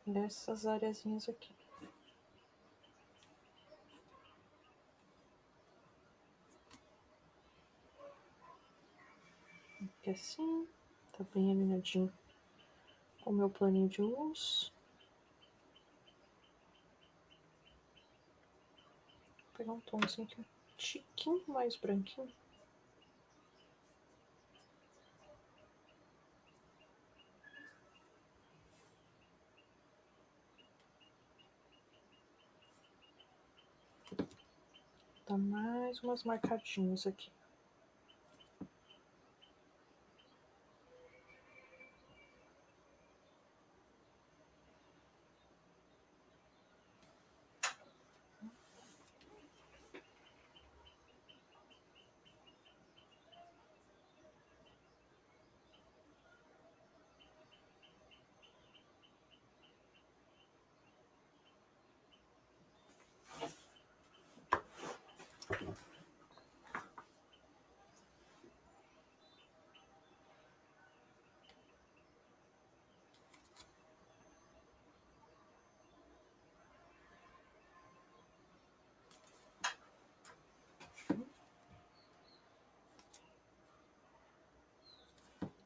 nessas areazinhas aqui. Aqui assim, tá bem alinhadinho com o meu planinho de luz. Vou pegar um tomzinho aqui, um tiquinho mais branquinho. Dá mais umas marcadinhas aqui.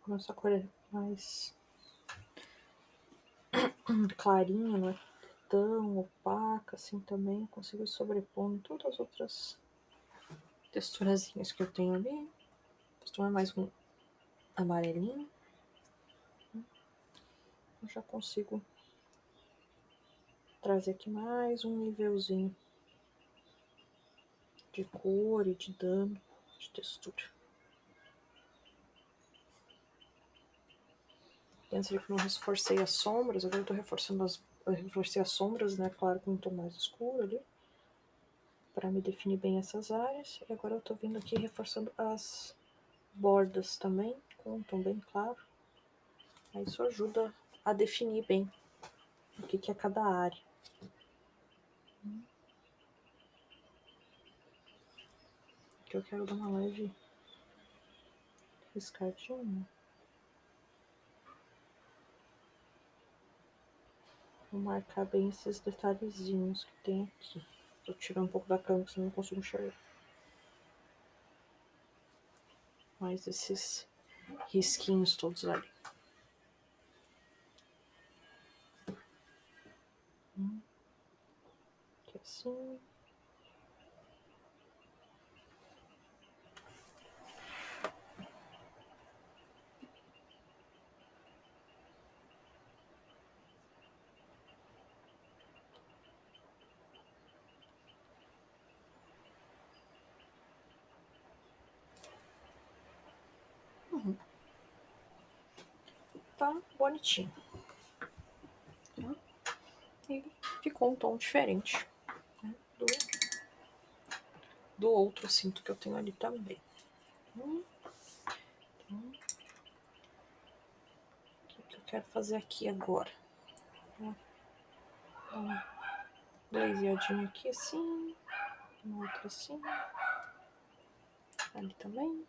Como essa cor é mais clarinha, não é tão opaca assim também, consigo ir sobrepondo todas as outras texturazinhas que eu tenho ali. Vou tomar mais um amarelinho. Eu já consigo trazer aqui mais um nívelzinho de cor e de dano, de textura. Antes de que eu não reforcei as sombras, agora eu tô reforçando eu reforcei as sombras, né? Claro, com um tom mais escuro ali. Pra me definir bem essas áreas. E agora eu tô vindo aqui reforçando as bordas também, com um tom bem claro. Aí isso ajuda a definir bem o que é cada área. Aqui eu quero dar uma leve riscadinha. Vou marcar bem esses detalhezinhos que tem aqui. Tô tirando um pouco da câmera, senão não consigo enxergar. Mais esses risquinhos todos ali. Aqui assim. Tá bonitinho. Tá? E ficou um tom diferente, né, do outro cinto que eu tenho ali também. Então, o que eu quero fazer aqui agora? Uma glazeadinha aqui assim, uma outra assim, ali também.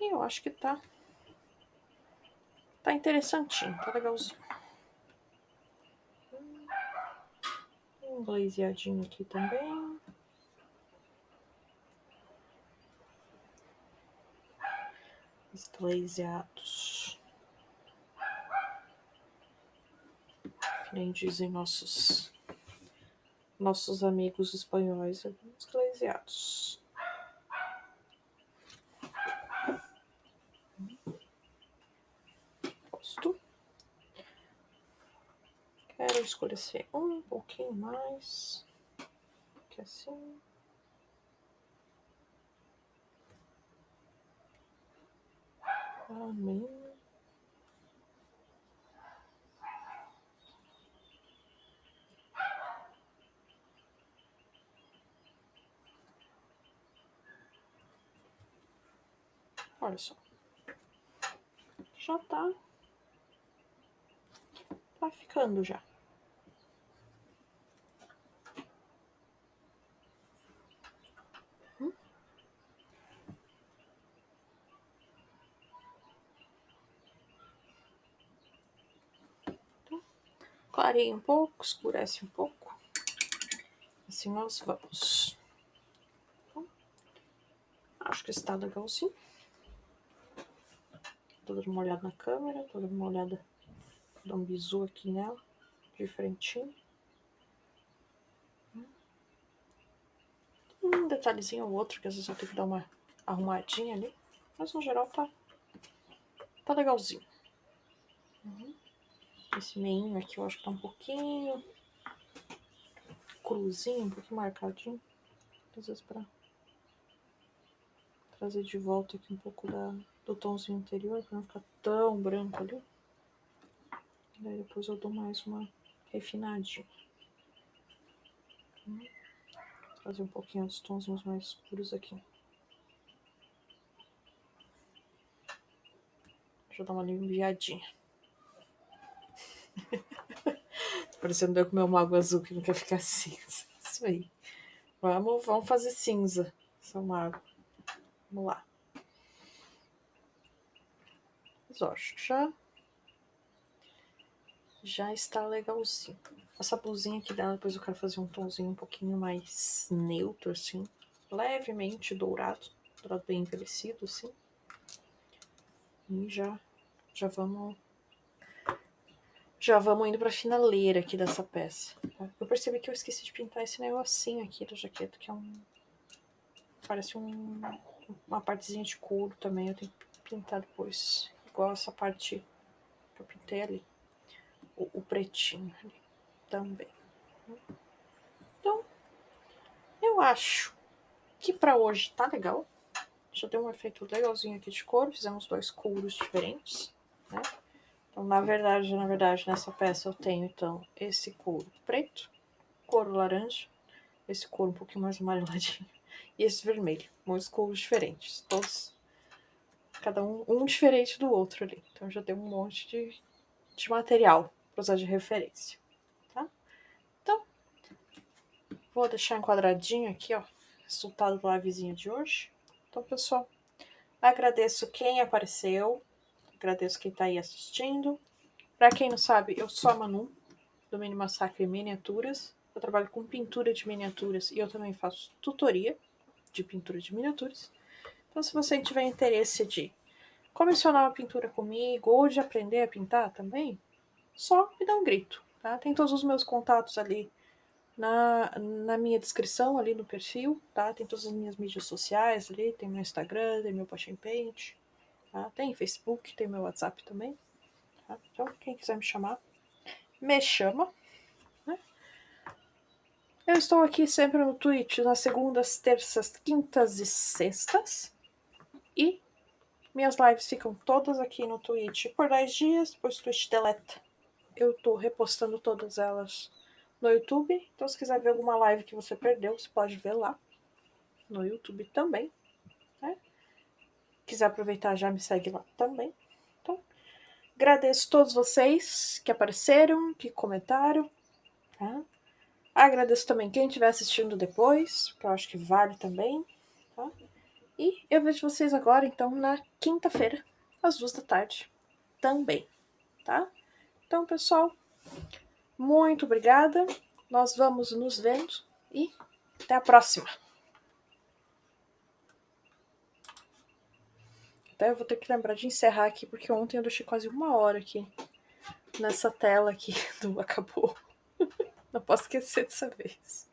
E eu acho que tá interessantinho, tá legalzinho. Um glazeadinho aqui também. Os glazeados. Que nem dizem nossos amigos espanhóis, os glazeados. Posto. Quero escurecer um pouquinho mais. Aqui assim. Amém. Olha só. Já tá ficando já. Clareia um pouco, escurece um pouco. Assim nós vamos. Então, acho que está legalzinho. Tô dando uma olhada na câmera, tô dando uma olhada, dar um bizu aqui nela, de frentinho. Um detalhezinho ou outro, que às vezes eu tenho que dar uma arrumadinha ali. Mas no geral tá legalzinho. Esse meinho aqui eu acho que tá um pouquinho cruzinho, um pouquinho marcadinho. Às vezes pra trazer de volta aqui um pouco do tomzinho anterior, pra não ficar tão branco ali. Daí depois eu dou mais uma refinadinha. Trazer um pouquinho dos tonzinhos mais escuros aqui. Deixa eu dar uma aliviadinha. Parecendo eu com meu mago azul que não quer ficar cinza. Isso aí. Vamos fazer cinza, seu mago. Vamos lá. Mas ó, já está legalzinho. Essa blusinha aqui dela, depois eu quero fazer um tomzinho um pouquinho mais neutro, assim. Levemente dourado. Dourado bem envelhecido, assim. E já vamos indo pra finaleira aqui dessa peça. Tá? Eu percebi que eu esqueci de pintar esse negocinho aqui da jaqueta, que é parece uma partezinha de couro também. Eu tenho que pintar depois. Igual essa parte que eu pintei ali. O pretinho ali também. Então, eu acho que pra hoje tá legal. Já deu um efeito legalzinho aqui de couro. Fizemos 2 couros diferentes, né? Então, na verdade, nessa peça eu tenho, então, esse couro preto, couro laranja, esse couro um pouquinho mais amareladinho e esse vermelho. 2 couros diferentes, todos, cada um diferente do outro ali. Então, já deu um monte de material para usar de referência, tá? Então, vou deixar enquadradinho aqui, ó, resultado do livezinho de hoje. Então, pessoal, agradeço quem apareceu, agradeço quem tá aí assistindo. Pra quem não sabe, eu sou a Manu, do Mini Massacre Miniaturas. Eu trabalho com pintura de miniaturas e eu também faço tutoria de pintura de miniaturas. Então, se você tiver interesse de comissionar uma pintura comigo ou de aprender a pintar também, só me dá um grito, tá? Tem todos os meus contatos ali na minha descrição, ali no perfil, tá? Tem todas as minhas mídias sociais ali, tem meu Instagram, tem meu Passion Paint, tá? Tem Facebook, tem meu WhatsApp também, tá? Então, quem quiser me chamar, me chama, né? Eu estou aqui sempre no Twitch nas segundas, terças, quintas e sextas. E minhas lives ficam todas aqui no Twitch por 10 dias, depois o Twitch deleta. Eu tô repostando todas elas no YouTube. Então, se quiser ver alguma live que você perdeu, você pode ver lá no YouTube também, né? Quiser aproveitar, já me segue lá também. Então, agradeço a todos vocês que apareceram, que comentaram, tá? Agradeço também quem estiver assistindo depois, que eu acho que vale também, tá? E eu vejo vocês agora, então, na quinta-feira, às 2 da tarde, também, tá? Então, pessoal, muito obrigada. Nós vamos nos vendo e até a próxima. Até eu vou ter que lembrar de encerrar aqui, porque ontem eu deixei quase 1 hora aqui nessa tela aqui do acabou. Não posso esquecer dessa vez.